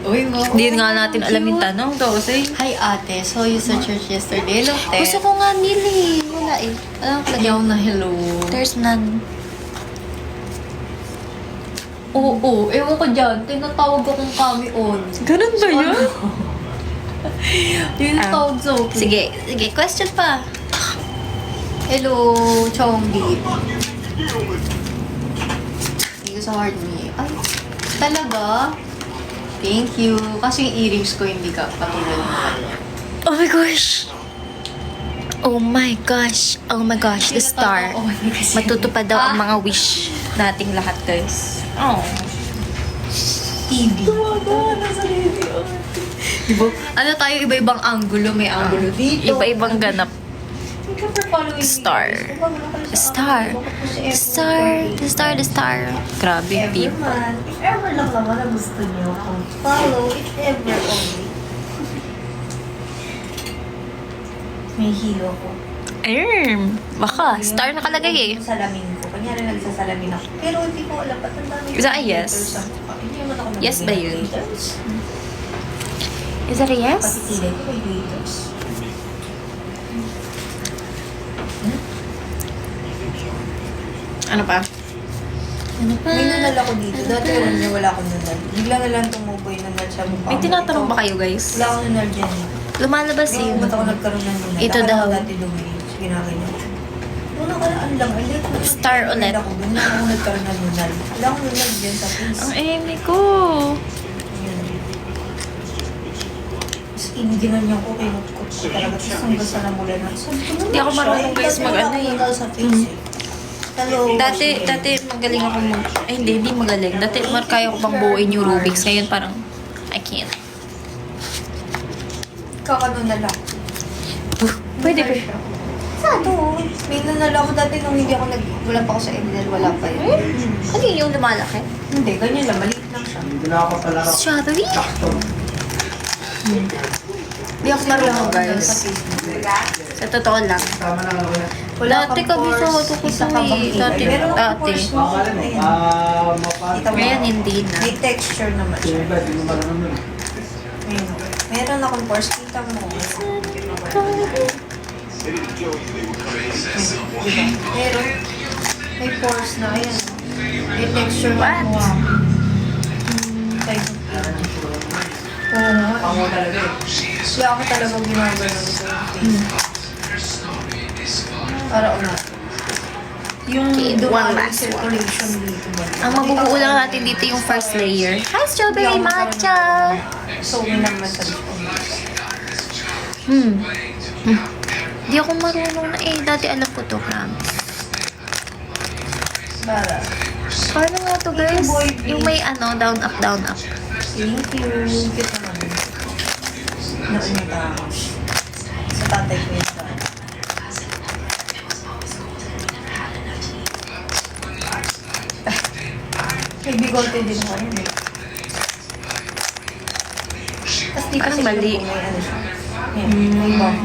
Uy, wow. Hindi nga natin alam yung tanong, Dosey. Hi ate, saw you sa church yesterday. Hello, te. Gusto ko nga nili. Wala eh. Alam ko Yaw na hello. There's none. Oo, ewan ko dyan. Tinatawag akong kami Oni. Ganun ba yun? Yun ang tawag sa akin. Sige, question pa. Hello, Chonggi. Thank you sa heart me. Ay, talaga? Thank you. Kasi yung earrings ko hindi ka patulad ng kanya. Oh my gosh. Oh my gosh. Oh my gosh. The star. Matutupad daw ang mga wish nating lahat, guys. Oh. TV. Diba? Ano tayo, iba-ibang angulo. May angulo dito. Iba-ibang ganap. Thank you for following me. Star. guys. Kung bago kayo sa Star. akin, bakit po si Ever Star. The star, the star. Grabe, Ever people. man. If ever lang naman na gusto niyo akong follow, if ever only. May hilo ko. Baka. Star nakalagay eh. Yung salamin ko. Kanyari nagsasalamin ako. Pero hindi ko alam. Ba't ang dami Is that a ng yes? glitters sa mukha? Hindi naman ako Yes ba nagbibigay yun? ng glitters. Is that a yes? Pati kilay ko may glitters. Ano pa? Ano pa? May nunal ako dito. Dati wala akong nunal. Bigla na lang tumubo yung nunal sa mukha. May tinatanong ba kayo, guys? Wala akong nunal dyan. Lumalabas Kasi yun. ba't ako nagkaroon ng nunal? Ito Akala daw. ko dati lumili. Sige na ganyan. Noong nakaraan lang. Ay, late ko. Star ulit. Ako, doon lang ako nagkaroon ng nunal. Wala akong nunal dyan sa face. Ang eme ko. Ayan. Tapos iniginan ko, kinukot ko talaga. Tapos hanggang sa namulan na. Hindi ako marunong, guys, mag-ano eh. Sa face eh. Hello. Dati magaling ako ay hindi magaling. Dati kaya ko pang buuin yung Rubik's. Ngayon parang, I can't. Kakanunal ako. Pwede ba? Sa to? May nunal ako dati nung hindi ako wala pa ako sa MNL, wala pa yun. Ano yun yung lumalaki? Hindi, ganyan lang, maliit lang siya. Hindi na ako pala Strawberry? Hindi ako marunong, Sa guys. Facebook. Sa totoo lang. Tama na ako na. Wala Dati kang kami sa course, auto ko isa to ka bang eh. kilay? Dati, Meron akong dati. course mo. Ayan. Kita mo. Ngayon hindi na. May texture naman siya. Iba, di mo marunong nun. Ayun. Meron akong course, kita mo. Diba? Meron. May course na, ayan. May texture na What? mo. Type of page. Oo nga. Pango talaga eh. Kaya ako talaga ginagawa ng para una. Yung Okay, dumaan one yung last circulation dito ba? Ang mabubuo lang natin dito yung first layer. Hi, strawberry matcha! So, may naman sa dito. Di ako marunong na eh. Dati alam ko to, promise. Para. Paano nga to, guys? Yung may ano, down, up, down, up. Thank you. Cute naman. Naunita ako. Sa tatay ko yun. May bigote din ako yun eh. Tapos dito Parang sa mali. ilong ko may ano siya. Yan, may bump.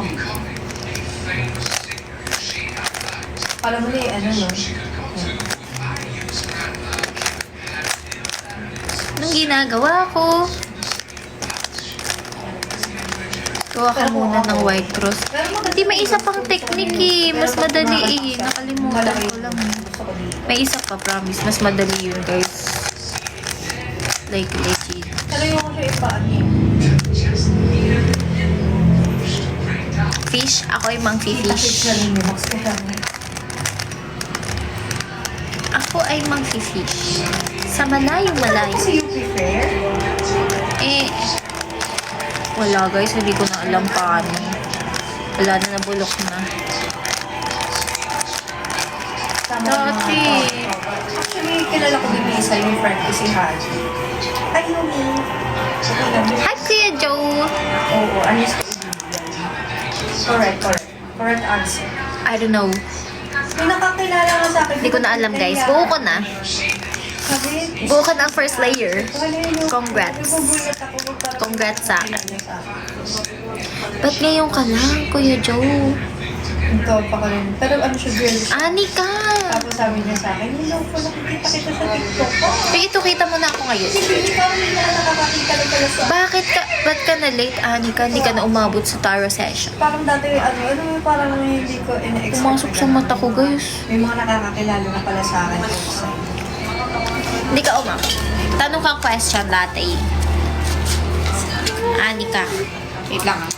Alam mo na yung ano no? Yan. Anong ginagawa ko? Gawa ka muna ng white cross. Hindi, may isa pang technique eh. Mas madali eh. Nakalimutan ko lang. Gusto ko dito. May isa pa, promise. Mas madali yun, guys. Like, legit. Pero yung ko siya ipaan eh. Fish? Ako ay mang Fish fish. na rin yung box ko lang. Ako ay mang fish. Sa malayong malayo. Kasi you prefer? Eh, wala guys. Hindi ko na alam paano. Wala na, nabulok na. Tama Dati. Actually, kilala ko din isa yung friend ko si Haji. Ay, Yumi. Okay lang. Hi, Kuya Joe! Oo, ano yung Correct. Correct answer. I don't know. May nakakilala nga sa akin. Hindi ko na alam guys. Buo ko na. Sabi, Buo ko na ang first layer. Congrats. Congrats. Congrats sa akin. Ito Ba't ngayon ka lang, Kuya Joe? pa ko rin. Pero ano siya, girl siya. Anika! Tapos sabi niya sa akin, hello po, nakikita kita sa TikTok ko. Pero ito, kita mo na ako ngayon. Hindi ka rin na nakakakita rin pala sa Ba't ka na late, Anika? Hindi ka na umabot sa Taro session. Parang dati, parang hindi ko ina-expect. Pumasok sa mata ko, guys. May mga nakakakilala na pala sa akin. Hindi ka umabot. Tanong kang question, latte. Anika. Wait lang ah.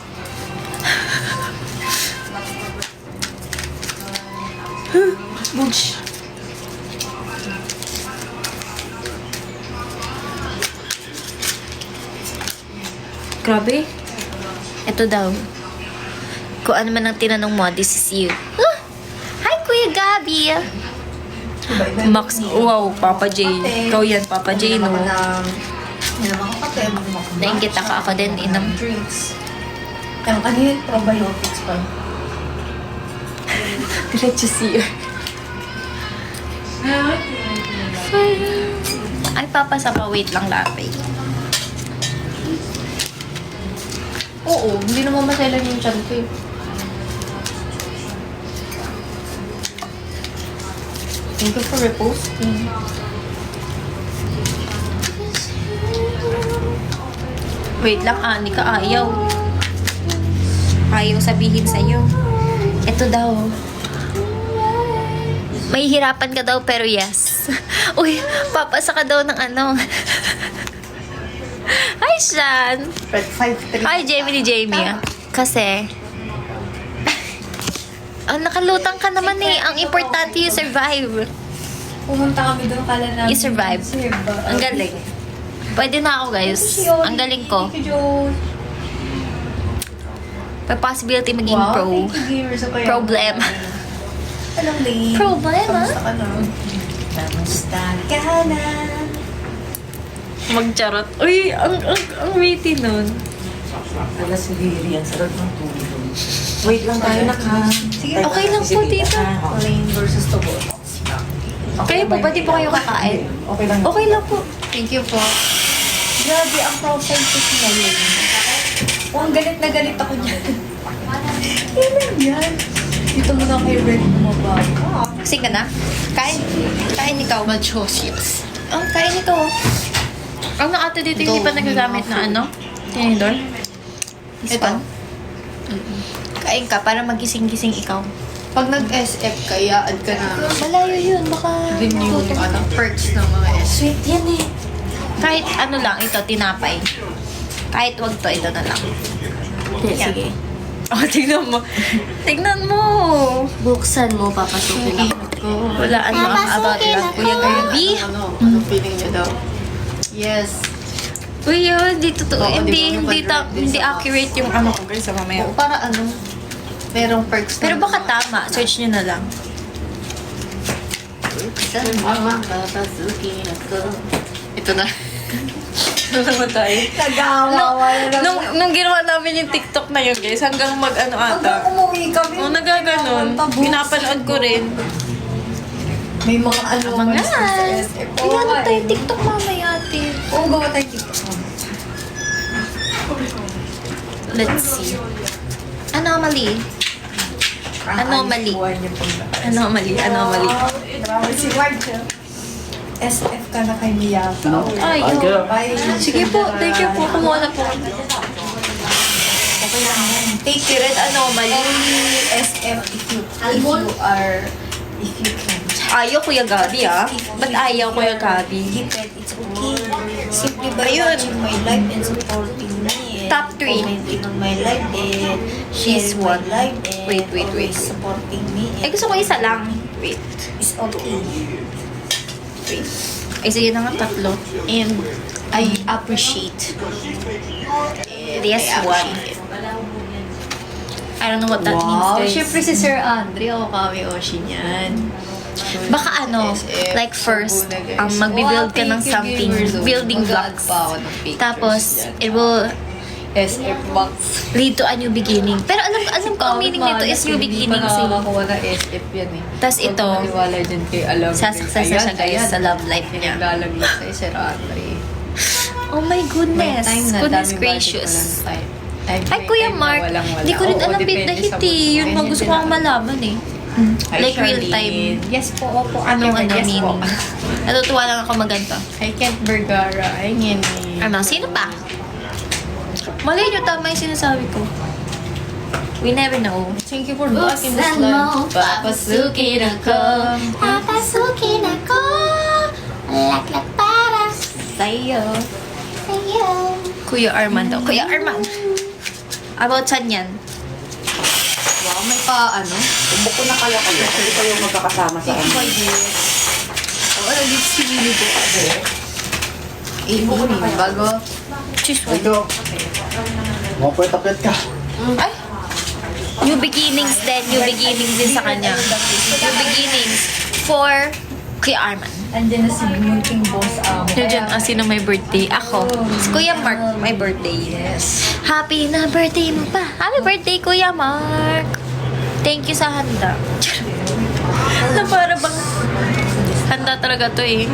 Bugs. Grabe. Ito daw. Kung ano man ang tinanong mo, this is you. Ah! Hi, Kuya Gabi! Max, wow, Papa J. Ikaw yan, Papa J, no? Hindi naman ako kape, hindi naman ako Nainggit ako din, inam. drinks. Ano yun? Probiotics pa. Diretso siya. Ay, papasa pa. Wait lang, lapay. Oo, hindi naman maselan yung chan ko eh. Thank you for reposting. Wait lang, Ani ka ayaw. Ayaw sabihin sa'yo. Ito daw. May hirapan ka daw pero yes. Uy, papasa ka daw ng ano. Hi, Shan! Red 5-3. Hi, Jamie ni Jamie. Kasi, nakalutang ka naman eh. Ang importante you survive. Pumunta kami doon, kala namin. You survive. Ang galing. Pwede na ako, guys. Ang galing ko. Thank you, Joe. May possibility maging Wow, pro. thank you, Gamer, sa kaya. Problem. Anong lane? Problema? Kamusta ka na? Kamusta ka na? Magcharot. Uy, ang witty nun. Ala si Lily, ang sarap ng tulog. Wait lang tayo na ka. Sige, Okay lang po, tita. Lane versus Toboto. Kayo po, pwede po kayo kakain? Okay lang. Okay lang po. Thank you po. Grabe, ang profile ko si Lane. Oh, ang galit na galit ako dyan. Kailan yan? Dito muna kay Red bumaba. Kasi ka na? Kain. Kain ikaw. Machosios. Oh, kain ikaw. Ang ate dito hindi pa nagagamit na ano? Tinidor? Ito. Kain ka para magising-gising ikaw. Pag nag-SF ka, i-add ka na Malayo yun. Baka din yung perks ng mga SF. sweet yan eh. Kahit ano lang, ito, tinapay. Kahit wag to, ito na lang. Sige. Oh, tignan mo. Tignan mo. Buksan mo, papasukin ako. Wala ano ang about lang. Kuya Gabi. Anong feeling niya daw? Yes. Uy, yun, hindi totoo. Oo, Hindi, di ba? hindi accurate yung ano ko guys sa mamaya. Oo, para ano, merong perks Pero baka tama. Search nyo na lang. Saan mga papasukin ako? Ito na. Ano naman tayo? Nagawawa na lang. Nung ginawa namin yung TikTok na yun guys, hanggang mag-ano Hanggang ata. umuwi kami. Oo, nagaganon. Pinapanood ko rin. May mga ano Mga sa SF. Kaya na tayo TikTok mamaya ate. Oo, gawa tayo TikTok. Let's see. Anomaly. Anomaly. Anomaly. Grabe si Ward. SF ka na kay Miyata. Ay, Bye. sige po. Thank you po. Kumuha na po. Okay lang yan. Take your red anomaly. Only SF if you can. Ayaw Kuya Gabi ah. Ba't ayaw Kuya Gabi? Gifted, it's okay. Simply by Ayun. watching my life and supporting me. Top 3. Commenting on my life and She's sharing my one. life and Wait. always supporting me. Ay, gusto ko isa lang. Wait. It's okay. Ay, sige na nga, tatlo. And I appreciate. this one. I don't know what that means, Wow, guys. syempre si Sir Andre, o kami Oshi niyan. Baka ano, SF, like first, subo na, guys. magbi-build ka Wow, ng thank you, something, gamers. building Mag-add blocks. pa ako ng pictures Tapos, dyan. it will SF box. lead to a new beginning. Pero alam ko ang meaning nito is new beginning. Hindi pa Eh. nakakakuha ng SF yan eh. Tas Huwag ito, maniwala dyan kay alam. sasuccess na siya guys sa love life niya. Naglalagay sa Sir Andre. Oh my May goodness. time na Goodness dami gracious. Time Ay, Kuya Mark, hindi ko rin alam bit na hit eh. Yun ang gusto ko ang malaman eh. Like real time. Yes po, opo. Anong ano yes po. meaning? Natutuwa lang ako maganto. I Kent Vergara. Ay, ngini. Ano, sino pa? Mali nyo, tama yung sinasabi ko. We never know. Thank you for blocking this Buksan live. mo, Papasukin ako. Papasukin ako. Laklak para Sa'yo. sa'yo. Kuya Arman daw. Kuya Arman! About saan yan? Wow, may pa ano? Buk ko na kaya kayo. Kasi kayo magkakasama sa ano. Oh, ano dito si Willie po? Ini, bago. Ito. Mapwet-apwet ka. Ay! New beginnings din. New beginnings din sa kanya. New beginnings for Kuya Arman. Andiyan na si Munting Boss Sino dyan? Sino may birthday? Ako. Si Kuya Mark, may birthday. Yes. Happy na birthday mo pa. Happy birthday, Kuya Mark. Thank you sa handa. Na para bang handa talaga to eh.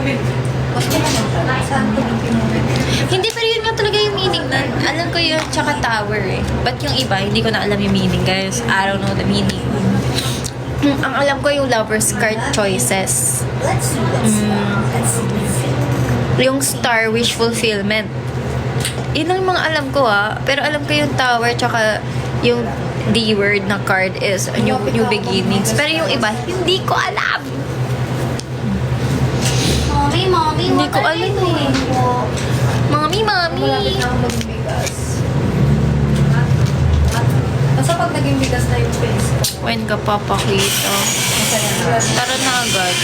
Saan ko yung pinulit? Hindi, pero yun nga talaga yung meaning na. Alam ko yun, tsaka tower eh. But yung iba, hindi ko na alam yung meaning, guys. I don't know the meaning. Ang alam ko yung lover's card choices. Let's see. Yung star, wish fulfillment. Yun ang mga alam ko Pero alam ko yung tower, tsaka yung D word na card is new beginnings. Pero yung iba, hindi ko alam. Mommy, Hindi ko alam eh. Mami. Malapit na ako magbigas. Basta pag naging bigas na yung face ko, When ka papakita? masaya na. Tara na agad.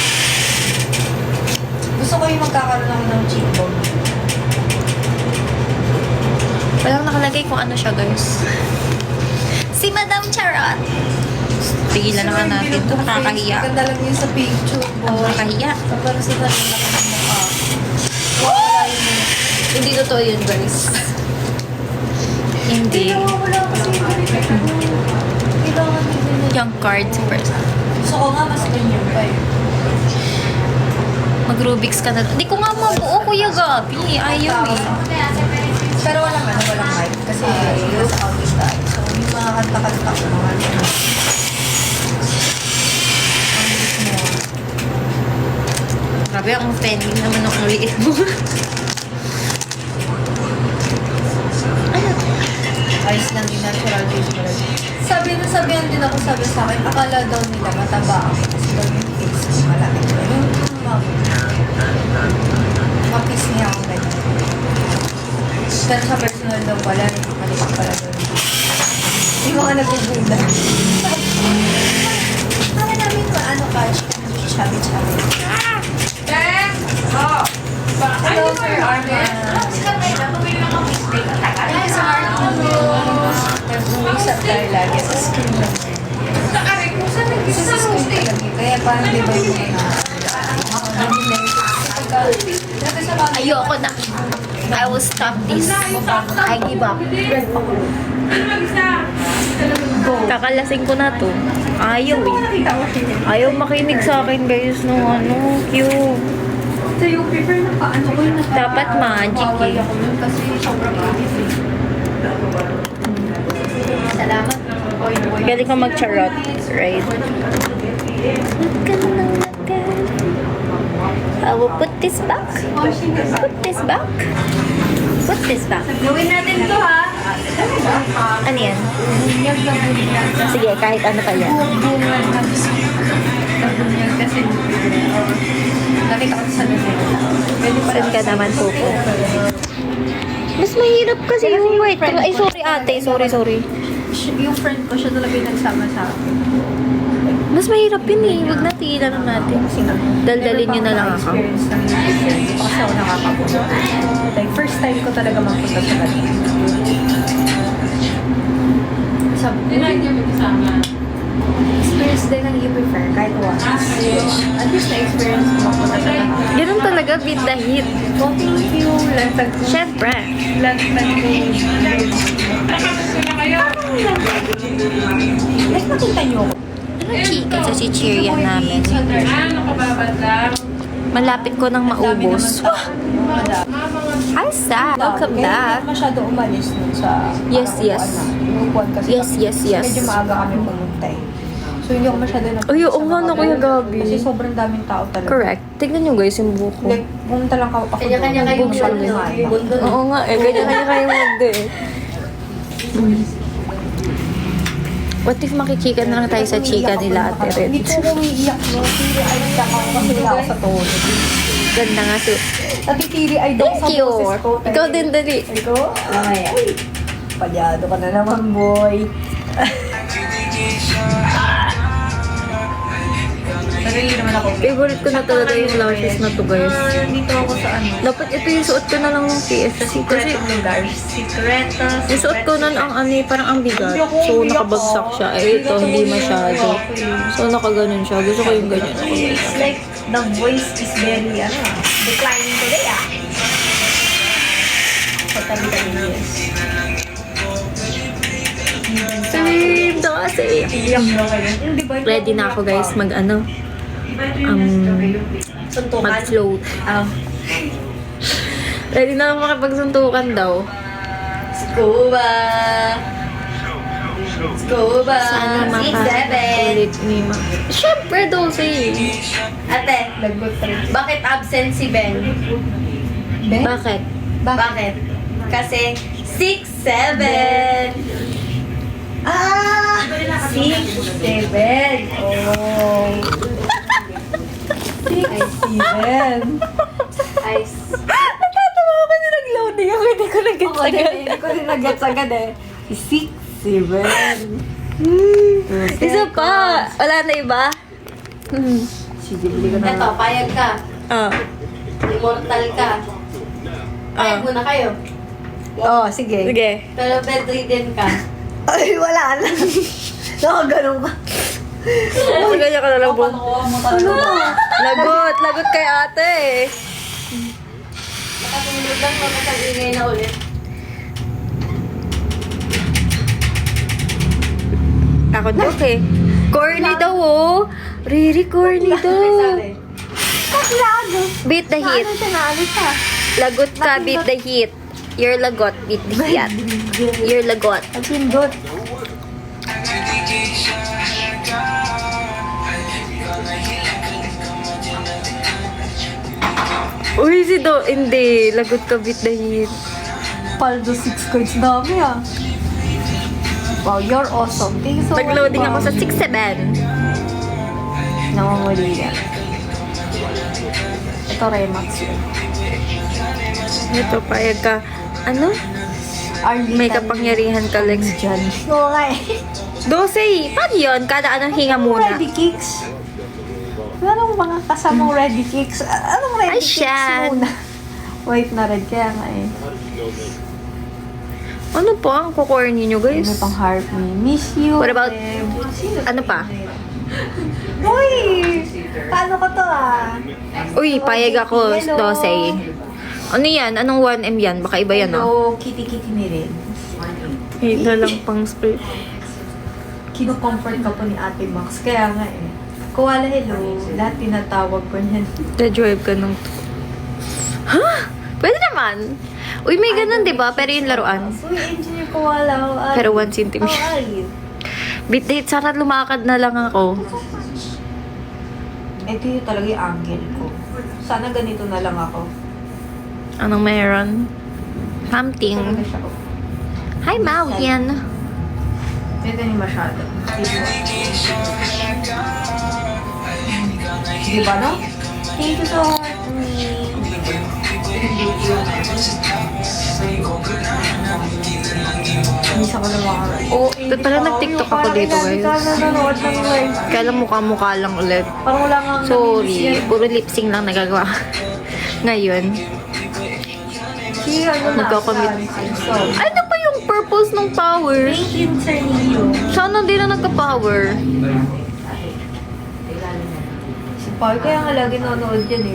Gusto ko yung magkakaroon ako ng cheekbone. Walang nakalagay kung ano siya, guys. Si Madam Charot. Tigilan naman natin to. Nakakahiya. Ganda lang yun sa picture, boy. Nakakahiya. Kapag sa sarili na ng mukha. Wala yun. Hindi totoo yun, guys. Hindi. Wala kasi. Kailangan din yun. Yung card first. Gusto ko nga mas ganyan pa eh. Mag-Rubik's ka na. Hindi ko nga mabuo, Kuya Gabi. Ayaw eh. Pero walang hype. Kasi nasa country tayo. So, yung mga kanta-kanta ko mga ano. Ang bilis mo. Grabe, ang offending naman ng uliit mo. Ayos lang yung natural visual. Sabihan din ako sabi sa akin, akala daw nila mataba ako. Kasi daw yung face ko malaki. Yung mapis niya ako ganyan. Pero sa personal daw pala, malipak pala doon. Yung mga nagbubuda. Kaya namin ano ka, chubby-chubby. Hello, Sir Arman. Hi, Sir Arman. Nag-uusap tayo lagi sa screen lang. Sa screen talaga. Kaya parang di ba yung Ayoko na. I will stop this. I give up. Kakalasing ko na to. Ayaw eh. Ayaw makinig sa akin, guys, no ano, cute. So yung paper na paano ko yung Dapat magic eh. Kasi sobrang init eh. Salamat. Galing ka mag-charot, right? I will put this back. Put this back. Put this back. Gawin natin to ha. Ano yan? Sige, kahit ano pa yan. Bungan na. Bungan kasi nakita ko sa lugar. Pwede pala. Saan ka naman po po? Mas mahirap kasi yung white. Ay, sorry ate. Sorry. Yung friend ko, siya talaga yung nagsama sa akin. Mas mahirap yun eh. Huwag na tigilan natin. Daldalin nyo na lang ako. Experience ng kasi ako nakakapunta. Like, first time ko talaga mapunta sa kanila. Sabi ko, experience din ang you prefer kahit once. At least na-experience mo mapunta sa kanila. Ganun talaga, beat the hit. Oh, thank you. Lantag ko. Siyempre. Lantag ko. Like, nakita niyo ako. Ano chika sa chichirya namin? Malapit ko nang maubos. Hi, Sa. Welcome back. Hindi masyado umalis nun sa... Yes, parang yes. upuan na. Yung upuan kasi Yes. medyo maaga kami pumuntay. So, hindi ako masyado nag- Ay, oo sa nga mga na, Kuya ganun. Gabi. Kasi sobrang daming tao talaga. Correct. Tignan nyo guys yung buko. Like, pumunta lang ako Kanya-kanya doon. kayong Bugshot mundo. na nga. Mundo. Oo nga eh. Kanya-kanya kayo mundo eh. What if makichika na lang tayo sa chika nila, Ate Hindi Red? po umiiyak, no? Tiri-eyed ako kasi wala ako sa tono. Ganda nga to. Natitiri-eyed ako sa Thank you. boses ko. Ikaw din, dali. Ikaw? Ay, palyado ka na naman, boy. Sarili naman ako. Favorite ko na talaga yung lashes na to, guys. Dito ako sa ano. Dapat ito yung suot ko na lang ng PSC. Kasi lugar. Secretos. yung suot ko nun ang ano, parang ang bigat. So, nakabagsak siya. Eh, ito, hindi masyado. So, nakaganon siya. Gusto ko yung ganyan. It's like the voice is very, declining today, Sa tabi-tabi, yes. Same na kasi. Iyak mo kayo. Hindi ba? Ready na ako, guys, mag ano. mag-float. Ah, Ready na makipagsuntukan daw. scuba! Scuba! Sana 6, 7! ulit ni Ma. Siyempre, 12. Ate, bakit absent si Ben? Ben? Bakit? Bakit? Kasi 6, 7! Ah! 6, 7! Oh! 6, 7! Ice. Natatawa ko kasi nag-loading ako. Hindi ko nag-gets Oo, hindi ko rin nag-gets agad eh. 6, 7. Isa pa. Wala na iba? Sige, bili ko na. Ito, payag ka. Ah. Immortal ka. Payag muna kayo. Oo, sige. Sige. Pero bedridden ka. Ay, wala na. Nakaganon ka. Ganyan ka na lang po. Ano? Lagot. Lagot kay ate. Nakatulog lang, magkakagingay na ulit. Ako joke eh. Corny daw oh. Really corny daw. Beat the heat. Lagot ka, beat the heat. You're lagot, beat the heat. You're lagot. Pindot. Uy, si Do, hindi. Lagot ka, beat the heat. Paldo 6 cards dami ah. Wow, you're awesome. Thank you so much. Nag-loading ako sa 6-7. Namamuli yan. Ito Remax yun. Ito, payag ka. Ano? May kapangyarihan ka, Lex. Diyan. Oo nga eh. 12. Paano yun? Kada anong hinga muna. Ready kicks. Anong mga kasamang ready kicks? Anong ready Ay, kicks shan. muna? White na red, kaya nga eh. Ano po ang kukorny nyo, guys? May pang heart me. Miss you. What about- babe. Ano pa? Uy! Paano ko to ah? Uy, payag ako, 12. Ano yan? Anong 1M yan? Baka iba yan, ah. Hello, kitty-kitty ni Ren. Hey, na lang pang spray. Kino-comfort ka po ni Ate Max. Kaya nga eh. Koala, hello. Lahat tinatawag ko niyan. Na-drive ka ng... Ha? Pwede naman. Uy, may ganun, di ba? Pero yung laruan. Uy, engineer Koala. How are Pero you? 1 cm. How are you? Beat date, sana lumakad na lang ako. Ito yung talaga yung angle ko. Sana ganito na lang ako. Anong meron? Something. Talaga siya. Oh. Hi, Mauyan. Ito yung masyado. Diba no? Thank you so much. Miss ako ng mga oh, Ba't pala nag-TikTok ako dito, guys? Nanonood ng live. Kaya lang mukha-mukha lang ulit. Parang wala nga Sorry. Puro lip sync lang nagagawa. Ngayon. Si ano na? Magkakamit. So, Ay, ano pa yung purpose ng power? thank you, Sir Neo. Sana hindi na nagka-power. Si Paul, kaya nga lagi nanonood yan eh.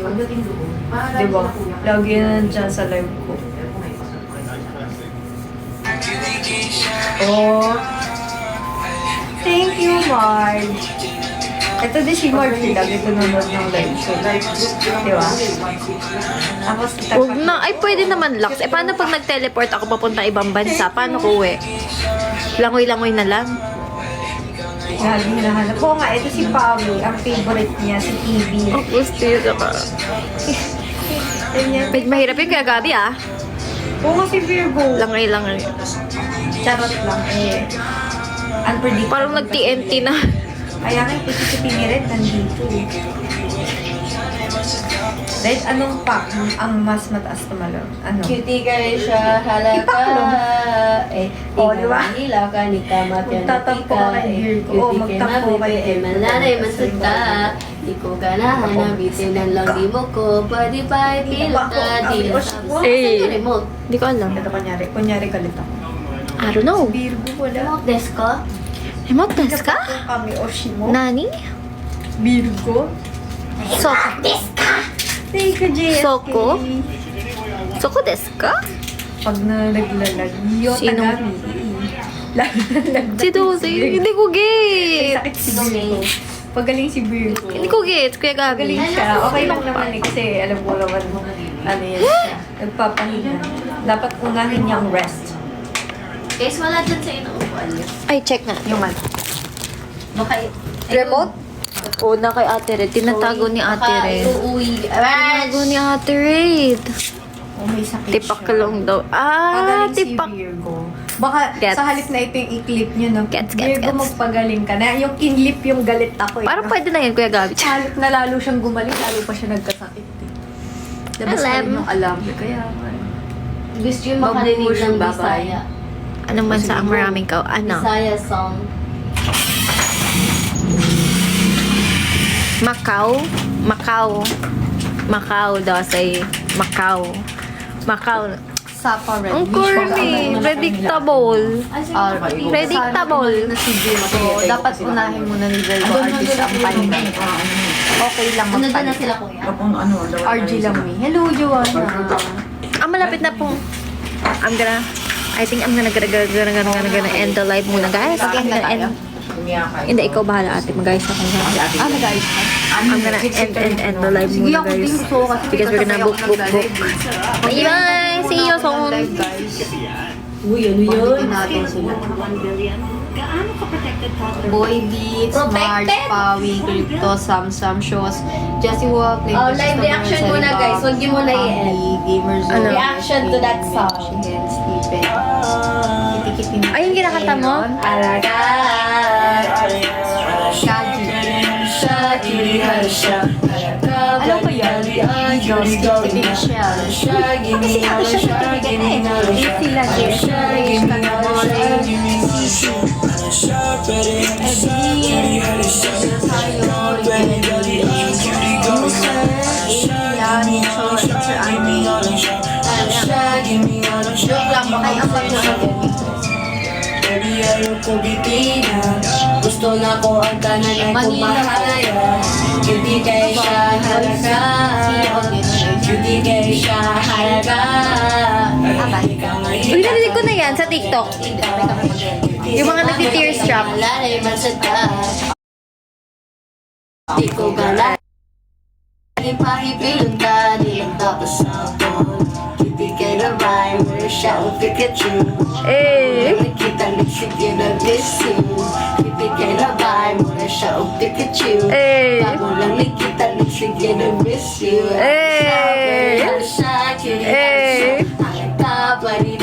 Diba? Lagi na nandyan sa live ko. Oh. Thank you, Marge. Ito din si Marge. Lagi nanonood ng live ko. Diba? Tapos, Huwag na. Ay, pwede naman, Lux. Eh, paano pag nag-teleport ako papunta ibang bansa? Paano ko uwi? Langoy-langoy na lang. lagi hinahanap. Oo nga, ito si Pawi. Ang favorite niya, si TV. Oh, gusto yun ka. Ganyan. Medyo mahirap yun kaya gabi, ah. Oo nga si Virgo. Langoy-langoy. Charot lang eh. Unpredictable. Parang nag-TNT na. Kaya nga, ito ni Red nandito. Red, anong pack ang mas mataas tumalon? Ano? Cutie ka rin siya, halaka. Ipaklo. Oh, di ba? Nila ka, ni kamat yan. Magtatampo ka kay Virgo. Oo, magtampo kay Virgo. Mananay, masagta. Di ko ganahan na bitin ang lagi mo ko. Pwede pa ipilot ka. Di na tapos. Eh. Saan yung remote? Hindi ko alam. Ito kunyari galit ako. I don't know. Virgo wala. Remote desk ko? Remote desk ka? Kung kami Oshimo. Nani? Virgo. Soko? Thank you, JSK. Soko? Soko desu ka? Pag nalaglalag, yota Sino? gami. Laglalag. Si Dozy. Hindi ko May get. sakit si Virgo. Pagaling si Virgo. Hindi ko gets, Kuya Gabi. Pagaling siya. Okay lang naman eh. Kasi alam ko naman ano yan siya. Nagpapahinga. Dapat unahin niya ang rest. Guys, wala dyan sa inuupuan niyo. Ay, check na. Yung ano. Baka... Remote? Oo, na kay Ate Red. Tinatago ni Ate Baka Red. iuuwi. Tinago ni Ate Red. Oh, may sakit Tipaklong daw. Ah, Pagaling si tipak. Virgo. Baka Gets. sa halip na ito yung i-clip nyo, no? Gets. Virgo, magpagaling ka na. Yung kinlip yung galit ako eh. Parang no? pwede na yun, Kuya Gabi. Sa halip na lalo siyang gumaling, lalo pa siya nagkasakit eh. Diba sa halip yung alam? Kaya, Gusto yung makarinig Mabubush ng yung babae. Bisaya. Anong bansa ang maraming ka? Ano? Bisaya song. Macau? Macau. Macau daw say Macau. Macau. Sapa red. Ang corny. Predictable. Predictable. Na si Virgo, dapat unahin mo na ni Virgo artist ang pahinga. Okay lang Ano doon na magpahinga. sila kuya? Kung ano, RG lang me. Hello, Joanna. Malapit na pong. I think I'm gonna end the live muna, guys. Mag-end na tayo? Hindi, ikaw bahala, ate. Mag-ayos ako. Nag-ayos ka? I'm gonna end the live Sige, muna, ako din guys. gusto ko kasi Because we're gonna book. Bye! See you soon! Uy, ano yun? Natin sila. Boy Beats, Marge, Pawi, Crypto, Samsam, Shows, Jessie Wall, Play Oh, live reaction muna, guys. Huwag niyo muna i-end. Gamer Zone, Ano? Reaction to that song. Shigen, Stephen, Kitikiti. Ay, yung kinakanta mo? Alaga. Shaji. Ano ba yan? Eagles, Kitikiti Michelle. Kasi ako siya nabigyan eh. Sila, Jeff, Gusto na ko ang tanan ay kumahaya. Hindi kay siya halaga. Hindi kay siya halaga. Uy, narinig ko na yan sa TikTok. Yung mga nagti-tear strap. Lalay man sa taas. Di ko gala. Ipahipilong ka nilang tapos ako. Hindi ka na rhyme. Siya o Pikachu. Eh. Nakita nagsig yun na miss you. Hindi ka na rhyme. Siya o Pikachu. Eh. Bago lang nakita nagsig yun na miss you. Eh. Siya, Eh.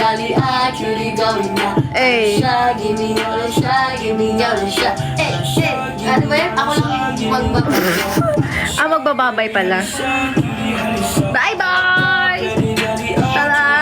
Dali actually going na. Eh. Siya, give me all of siya, give me all of siya. Ano ba yun? Ako lang magbabay. Magbababay pala. Bye-bye! Bye-bye!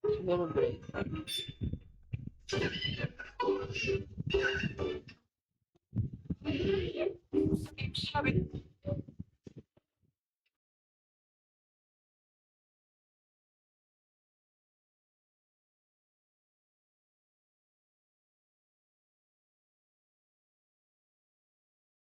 Siguro break. Sabi,